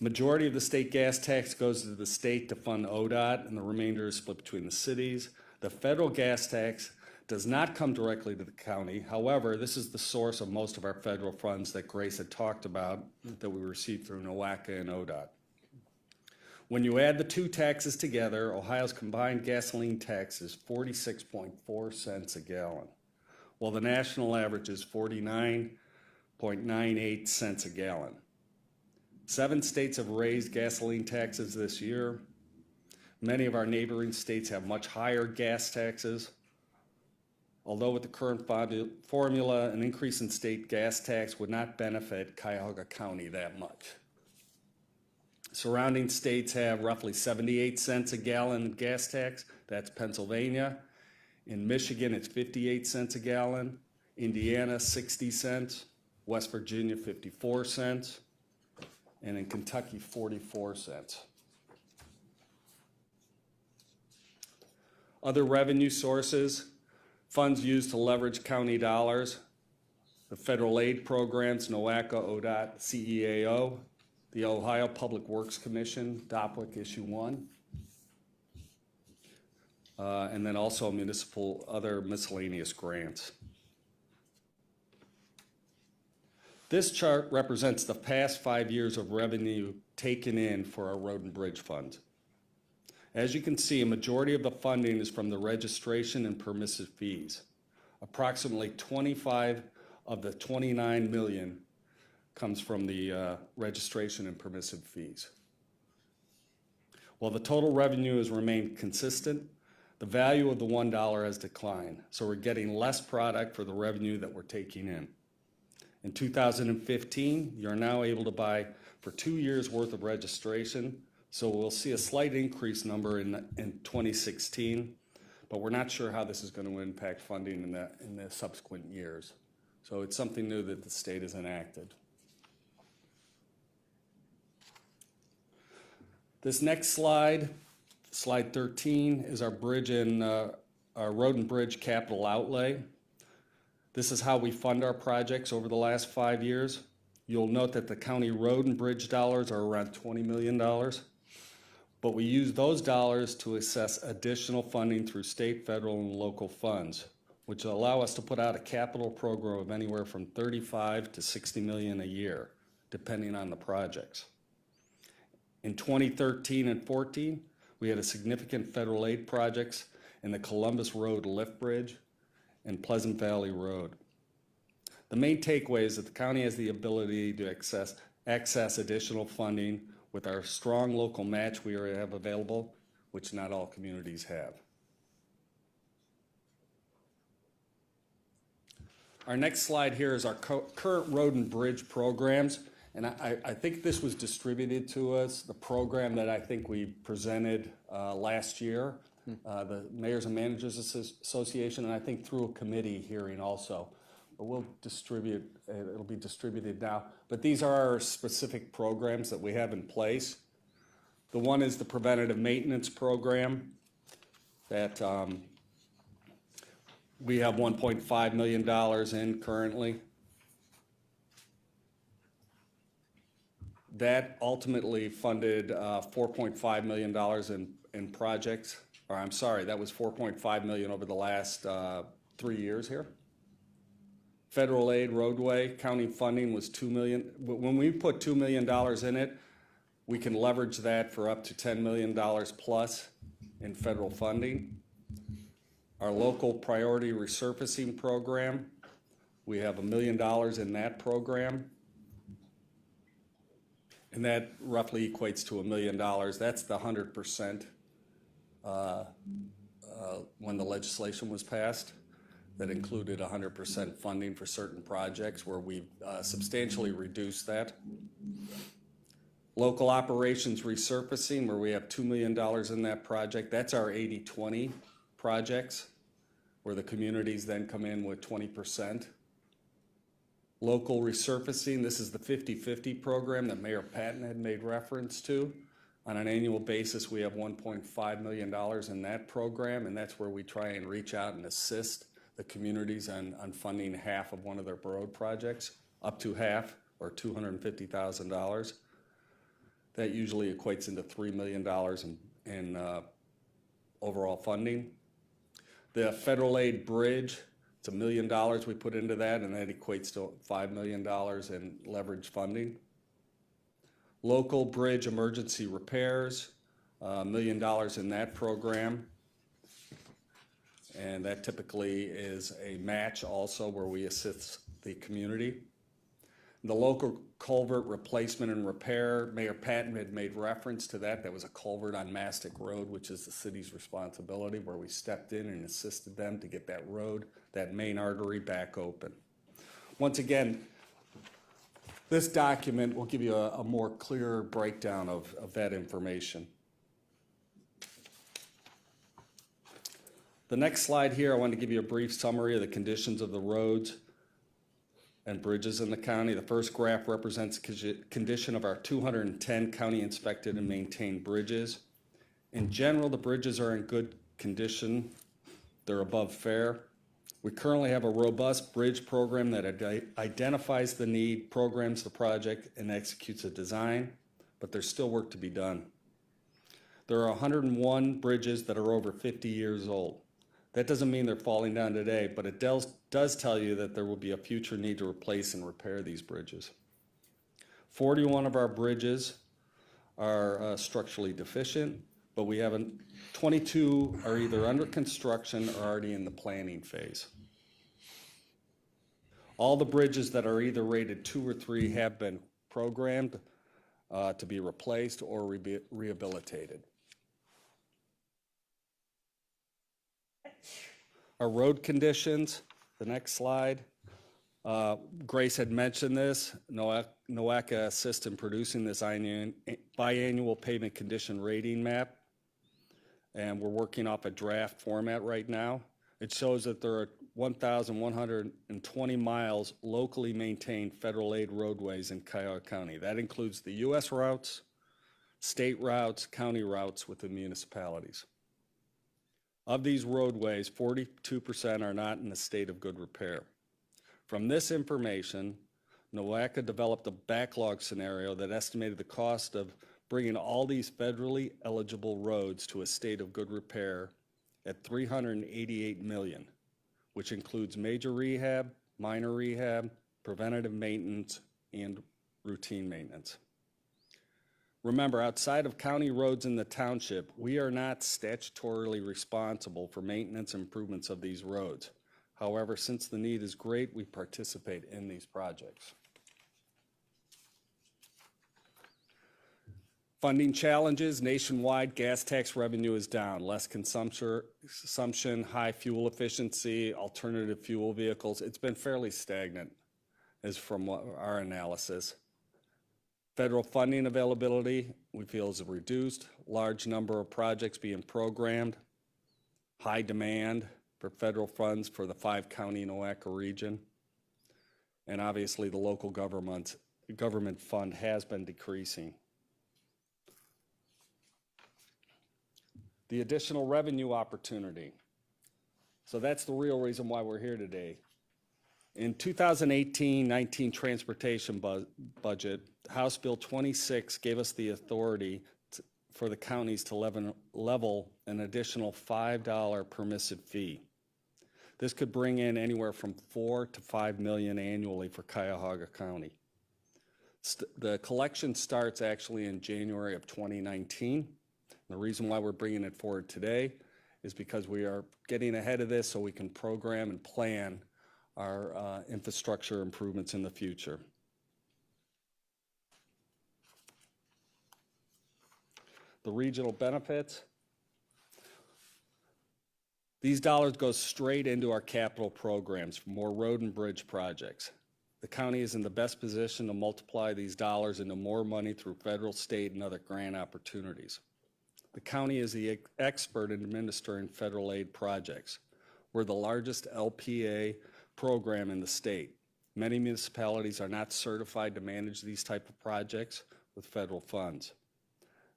Majority of the state gas tax goes to the state to fund ODOT, and the remainder is split between the cities. The federal gas tax does not come directly to the county. However, this is the source of most of our federal funds that Grace had talked about that we receive through NOACA and ODOT. When you add the two taxes together, Ohio's combined gasoline tax is 46.4 cents a gallon, while the national average is 49.98 cents a gallon. 7 states have raised gasoline taxes this year. Many of our neighboring states have much higher gas taxes. Although with the current formula, an increase in state gas tax would not benefit Cuyahoga County that much. Surrounding states have roughly 78 cents a gallon gas tax. That's Pennsylvania. In Michigan, it's 58 cents a gallon. Indiana, 60 cents. West Virginia, 54 cents. And in Kentucky, 44 cents. Other revenue sources, funds used to leverage county dollars, the federal aid programs, NOACA, ODOT, CEAO, the Ohio Public Works Commission, DOPWIC Issue 1, and then also municipal other miscellaneous grants. This chart represents the past 5 years of revenue taken in for our road and bridge fund. As you can see, a majority of the funding is from the registration and permissive fees. Approximately 25 of the 29 million comes from the registration and permissive fees. While the total revenue has remained consistent, the value of the $1 has declined, so we're getting less product for the revenue that we're taking in. In 2015, you're now able to buy for 2 years worth of registration, so we'll see a slight increase number in 2016, but we're not sure how this is going to impact funding in the subsequent years. So it's something new that the state has enacted. This next slide, slide 13, is our bridge and our road and bridge capital outlay. This is how we fund our projects over the last 5 years. You'll note that the county road and bridge dollars are around $20 million, but we use those dollars to assess additional funding through state, federal, and local funds, which allow us to put out a capital program of anywhere from $35 to $60 million a year, depending on the projects. In 2013 and 14, we had a significant federal aid projects in the Columbus Road Lift Bridge and Pleasant Valley Road. The main takeaway is that the county has the ability to access additional funding with our strong local match we have available, which not all communities have. Our next slide here is our current road and bridge programs. And I think this was distributed to us, the program that I think we presented last year, the Mayors and Managers Association, and I think through a committee hearing also. But we'll distribute, it'll be distributed now. But these are our specific programs that we have in place. The one is the preventative maintenance program that we have $1.5 million in currently. That ultimately funded $4.5 million in projects or I'm sorry, that was 4.5 million over the last 3 years here. Federal aid roadway, county funding was 2 million. When we put $2 million in it, we can leverage that for up to $10 million plus in federal funding. Our local priority resurfacing program, we have $1 million in that program. And that roughly equates to $1 million. That's the 100% when the legislation was passed. That included 100% funding for certain projects where we've substantially reduced that. Local operations resurfacing, where we have $2 million in that project. That's our 80-20 projects, where the communities then come in with 20%. Local resurfacing, this is the 50-50 program that Mayor Patton had made reference to. On an annual basis, we have $1.5 million in that program, and that's where we try and reach out and assist the communities on funding half of one of their road projects, up to half, or $250,000. That usually equates into $3 million in overall funding. The federal aid bridge, it's $1 million we put into that, and that equates to $5 million in leverage funding. Local bridge emergency repairs, $1 million in that program. And that typically is a match also where we assist the community. The local culvert replacement and repair, Mayor Patton had made reference to that. That was a culvert on Mastic Road, which is the city's responsibility, where we stepped in and assisted them to get that road, that main artery, back open. Once again, this document will give you a more clear breakdown of that information. The next slide here, I want to give you a brief summary of the conditions of the roads and bridges in the county. The first graph represents condition of our 210 county inspected and maintained bridges. In general, the bridges are in good condition. They're above fair. We currently have a robust bridge program that identifies the need, programs the project, and executes a design, but there's still work to be done. There are 101 bridges that are over 50 years old. That doesn't mean they're falling down today, but it does tell you that there will be a future need to replace and repair these bridges. 41 of our bridges are structurally deficient, but we have 22 are either under construction or already in the planning phase. All the bridges that are either rated 2 or 3 have been programmed to be replaced or rehabilitated. Our road conditions, the next slide. Grace had mentioned this. NOACA assists in producing this biannual pavement condition rating map. And we're working off a draft format right now. It shows that there are 1,120 miles locally maintained federal aid roadways in Cuyahoga County. That includes the U.S. routes, state routes, county routes within municipalities. Of these roadways, 42% are not in a state of good repair. From this information, NOACA developed a backlog scenario that estimated the cost of bringing all these federally eligible roads to a state of good repair at $388 million, which includes major rehab, minor rehab, preventative maintenance, and routine maintenance. Remember, outside of county roads in the township, we are not statutorily responsible for maintenance improvements of these roads. However, since the need is great, we participate in these projects. Funding challenges, nationwide gas tax revenue is down, less consumption, high fuel efficiency, alternative fuel vehicles. It's been fairly stagnant, as from our analysis. Federal funding availability, we feel, is reduced. Large number of projects being programmed. High demand for federal funds for the 5-county NOACA region. And obviously the local government fund has been decreasing. The additional revenue opportunity. So that's the real reason why we're here today. In 2018-19 transportation budget, House Bill 26 gave us the authority for the counties to level an additional $5 permissive fee. This could bring in anywhere from $4 to $5 million annually for Cuyahoga County. The collection starts actually in January of 2019. The reason why we're bringing it forward today is because we are getting ahead of this so we can program and plan our infrastructure improvements in the future. The regional benefits. These dollars go straight into our capital programs for more road and bridge projects. The county is in the best position to multiply these dollars into more money through federal, state, and other grant opportunities. The county is the expert in administering federal aid projects. We're the largest LPA program in the state. Many municipalities are not certified to manage these type of projects with federal funds.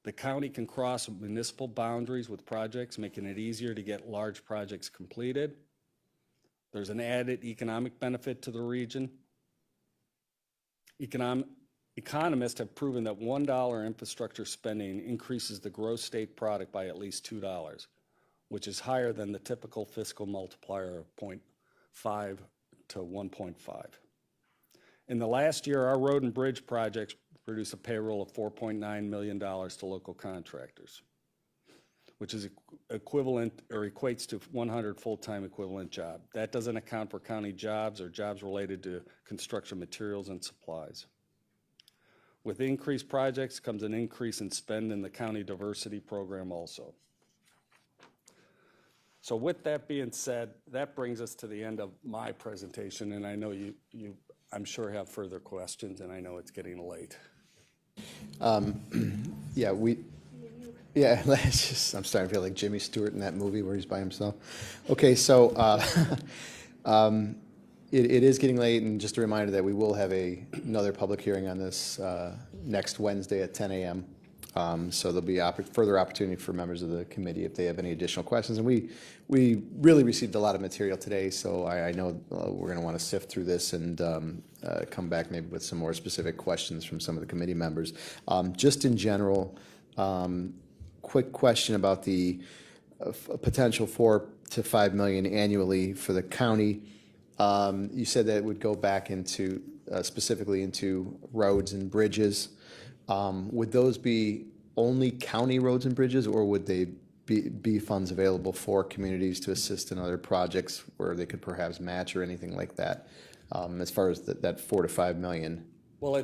The county can cross municipal boundaries with projects, making it easier to get large projects completed. There's an added economic benefit to the region. Economists have proven that $1 infrastructure spending increases the gross state product by at least $2, which is higher than the typical fiscal multiplier of 0.5 to 1.5. In the last year, our road and bridge projects produce a payroll of $4.9 million to local contractors, which is equivalent or equates to 100 full-time equivalent job. That doesn't account for county jobs or jobs related to construction materials and supplies. With increased projects comes an increase in spend in the county diversity program also. So with that being said, that brings us to the end of my presentation, and I know you I'm sure have further questions, and I know it's getting late. I'm starting to feel like Jimmy Stewart in that movie where he's by himself. Okay, so it is getting late, and just a reminder that we will have another public hearing on this next Wednesday at 10 a.m. So there'll be further opportunity for members of the committee if they have any additional questions. And we really received a lot of material today, so I know we're going to want to sift through this and come back maybe with some more specific questions from some of the committee members. Just in general, quick question about the potential $4 to $5 million annually for the county. You said that it would go back into specifically into roads and bridges. Would those be only county roads and bridges, or would they be funds available for communities to assist in other projects where they could perhaps match or anything like that, as far as that $4 to $5 million? Well,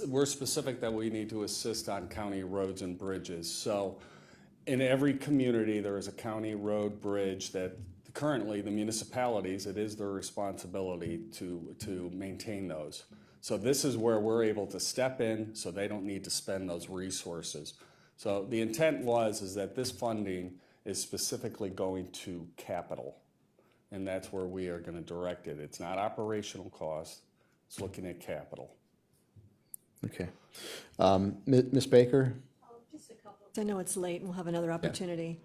we're specific that we need to assist on county roads and bridges. So in every community, there is a county road bridge that currently the municipalities, it is their responsibility to maintain those. So this is where we're able to step in so they don't need to spend those resources. So the intent is that this funding is specifically going to capital, and that's where we are going to direct it. It's not operational costs, it's looking at capital. Okay. Ms. Baker? Just a couple. I know it's late and we'll have another opportunity.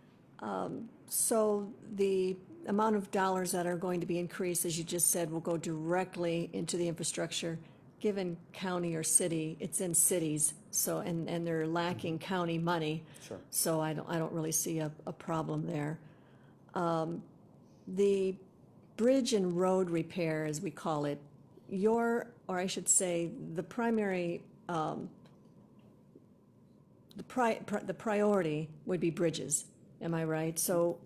So the amount of dollars that are going to be increased, as you just said, will go directly into the infrastructure. Given county or city, it's in cities, so and they're lacking county money. Sure. So I don't really see a problem there. The bridge and road repair, as we call it, or I should say, the primary, the priority would be bridges. Am I right? So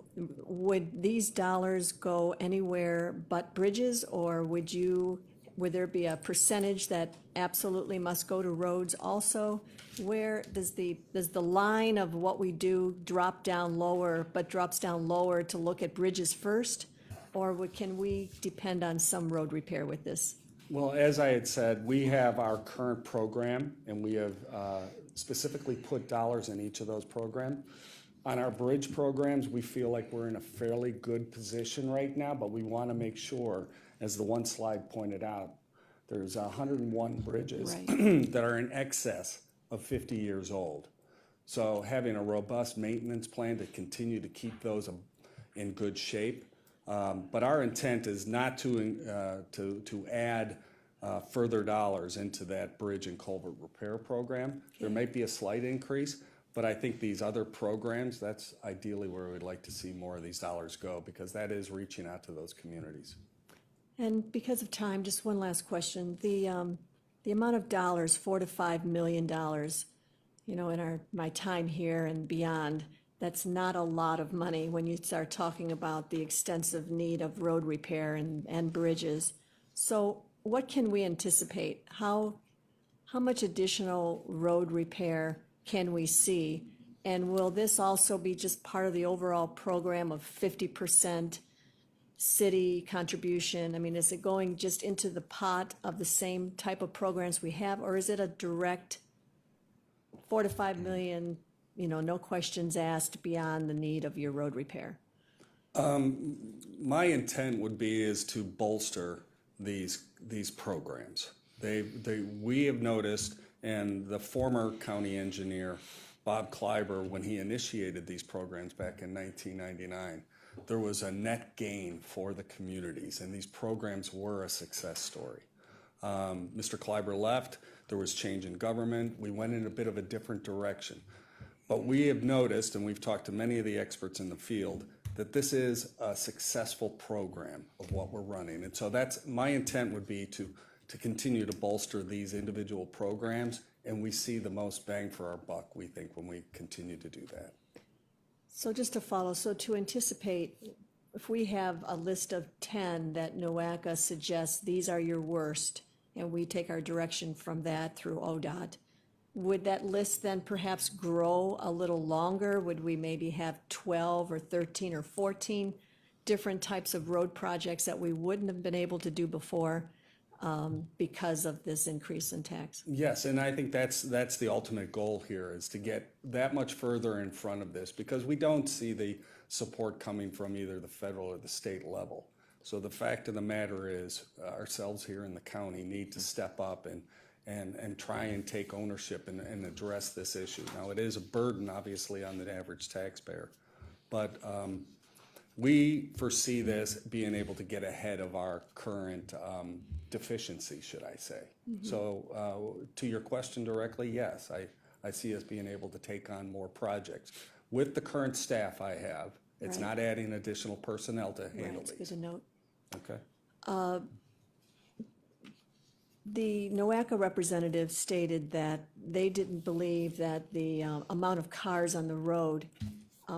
would these dollars go anywhere but bridges, or would there be a percentage that absolutely must go to roads also? Where does the line of what we do drop down lower, but drops down lower to look at bridges first? Or can we depend on some road repair with this? Well, as I had said, we have our current program, and we have specifically put dollars in each of those programs. On our bridge programs, we feel like we're in a fairly good position right now, but we want to make sure, as the one slide pointed out, there's 101 bridges that are in excess of 50 years old. So having a robust maintenance plan to continue to keep those in good shape. But our intent is not to add further dollars into that bridge and culvert repair program. There might be a slight increase, But I think these other programs, that's ideally where we'd like to see more of these dollars go, because that is reaching out to those communities. And because of time, just one last question. The amount of dollars, $4 to $5 million, you know, in my time here and beyond, that's not a lot of money when you start talking about the extensive need of road repair and bridges. So what can we anticipate? How much additional road repair can we see? And will this also be just part of the overall program of 50% city contribution? I mean, is it going just into the pot of the same type of programs we have, or is it a direct 4 to 5 million, you know, no questions asked beyond the need of your road repair? My intent would be is to bolster these programs. We have noticed, and the former county engineer, Bob Kleiber, when he initiated these programs back in 1999, there was a net gain for the communities, and these programs were a success story. Mr. Kleiber left, there was change in government, we went in a bit of a different direction. But we have noticed, and we've talked to many of the experts in the field, that this is a successful program of what we're running. And so that's, my intent would be to continue to bolster these individual programs, and we see the most bang for our buck, we think, when we continue to do that. So just to follow, so to anticipate, if we have a list of 10 that NOACA suggests these are your worst, and we take our direction from that through ODOT, would that list then perhaps grow a little longer? Would we maybe have 12 or 13 or 14 different types of road projects that we wouldn't have been able to do before because of this increase in tax? Yes, and I think that's the ultimate goal here, is to get that much further in front of this, because we don't see the support coming from either the federal or the state level. So the fact of the matter is, ourselves here in the county need to step up and try and take ownership and address this issue. Now, it is a burden, obviously, on the average taxpayer, but we foresee this being able to get ahead of our current deficiency, should I say. Mm-hmm. So to your question directly, yes, I see us being able to take on more projects. With the current staff I have, it's Right. not adding additional personnel to handle Right, it's good these. to note. Okay. The NOACA representative stated that they didn't believe that the amount of cars on the road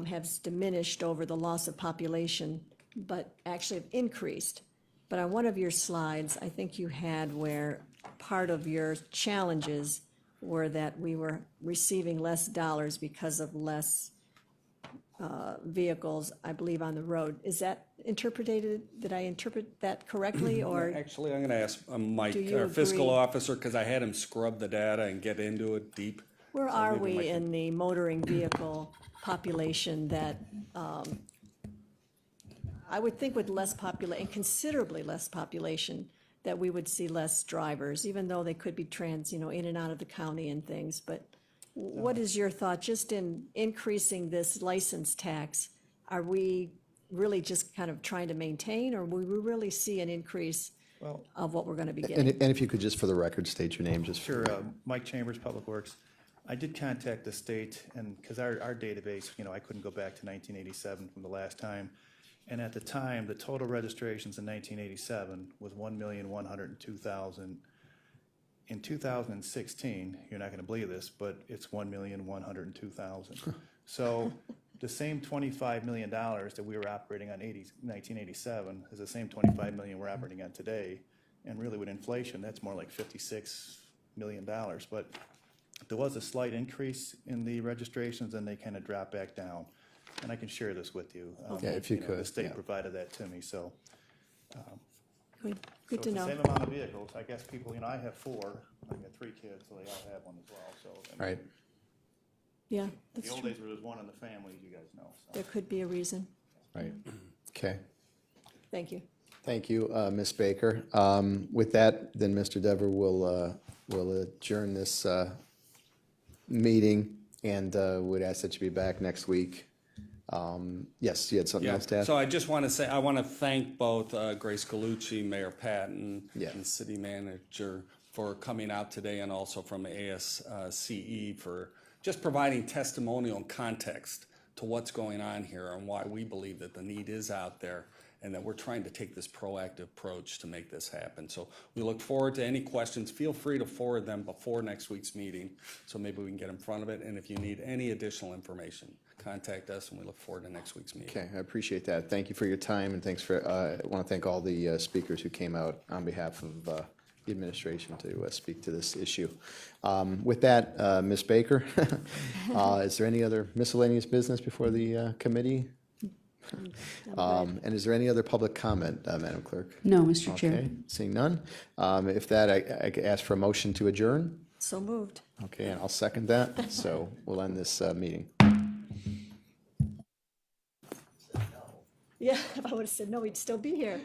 has diminished over the loss of population, but actually have increased. But on one of your slides, I think you had where part of your challenges were that we were receiving less dollars because of less vehicles, I believe, on the road. Is that interpreted, did I interpret that correctly, or? Actually, I'm going to ask Mike, Do you our fiscal agree? officer, because I had him scrub the data and get into it deep. Where So are maybe we Mike can- in the motoring vehicle population that, I would think with less and considerably less population, that we would see less drivers, even though they could be in and out of the county and things, but what is your thought, just in increasing this license tax? Are we really just kind of trying to maintain, or will we really see an increase of what we're gonna be getting? And if you could just for the record state your name, just. Sure, Mike Chambers, Public Works. I did contact the state, and, because our database, I couldn't go back to 1987 from the last time. And at the time, the total registrations in 1987 was 1,102,000. In 2016, you're not going to believe this, but it's 1,102,000. So the same $25 million that we were operating on 1987 is the same $25 million we're operating on today. And really with inflation, that's more like $56 million. But there was a slight increase in the registrations, and they kind of dropped back down. And I can share this with you. Yeah, if you could, The state yeah. provided that to me, so. Good to So know. it's the same amount of vehicles. I guess people, I have 4, I got 3 kids, so they all have one as well, so. I mean, Right. Yeah, The that's old true. days where there was one in the family, you guys know, so. There could be a reason. Right. Okay. Thank you. Thank you, Ms. Baker. With that, then Mr. Dever will adjourn this meeting and would ask that you be back next week. Yes, you had something else to add? So I just want to say, I want to thank both Grace Galucci, Mayor Patton, Yeah. and City Manager for coming out today, and also from ASCE for just providing testimonial and context to what's going on here and why we believe that the need is out there and that we're trying to take this proactive approach to make this happen. So we look forward to any questions. Feel free to forward them before next week's meeting so maybe we can get in front of it. And if you need any additional information, contact us and we look forward to next week's meeting. Okay, I appreciate that. Thank you for your time, and thanks for, I want to thank all the speakers who came out on behalf of the administration to speak to this issue. With that, Ms. Baker, is there any other miscellaneous business before the committee? And is there any other public comment, Madam Clerk? No, Mr. Chair. Okay, seeing none. If that, I could ask for a motion to adjourn. So moved. Okay, and I'll second that. So we'll end this meeting. Yeah, if I would have said no, we'd still be here.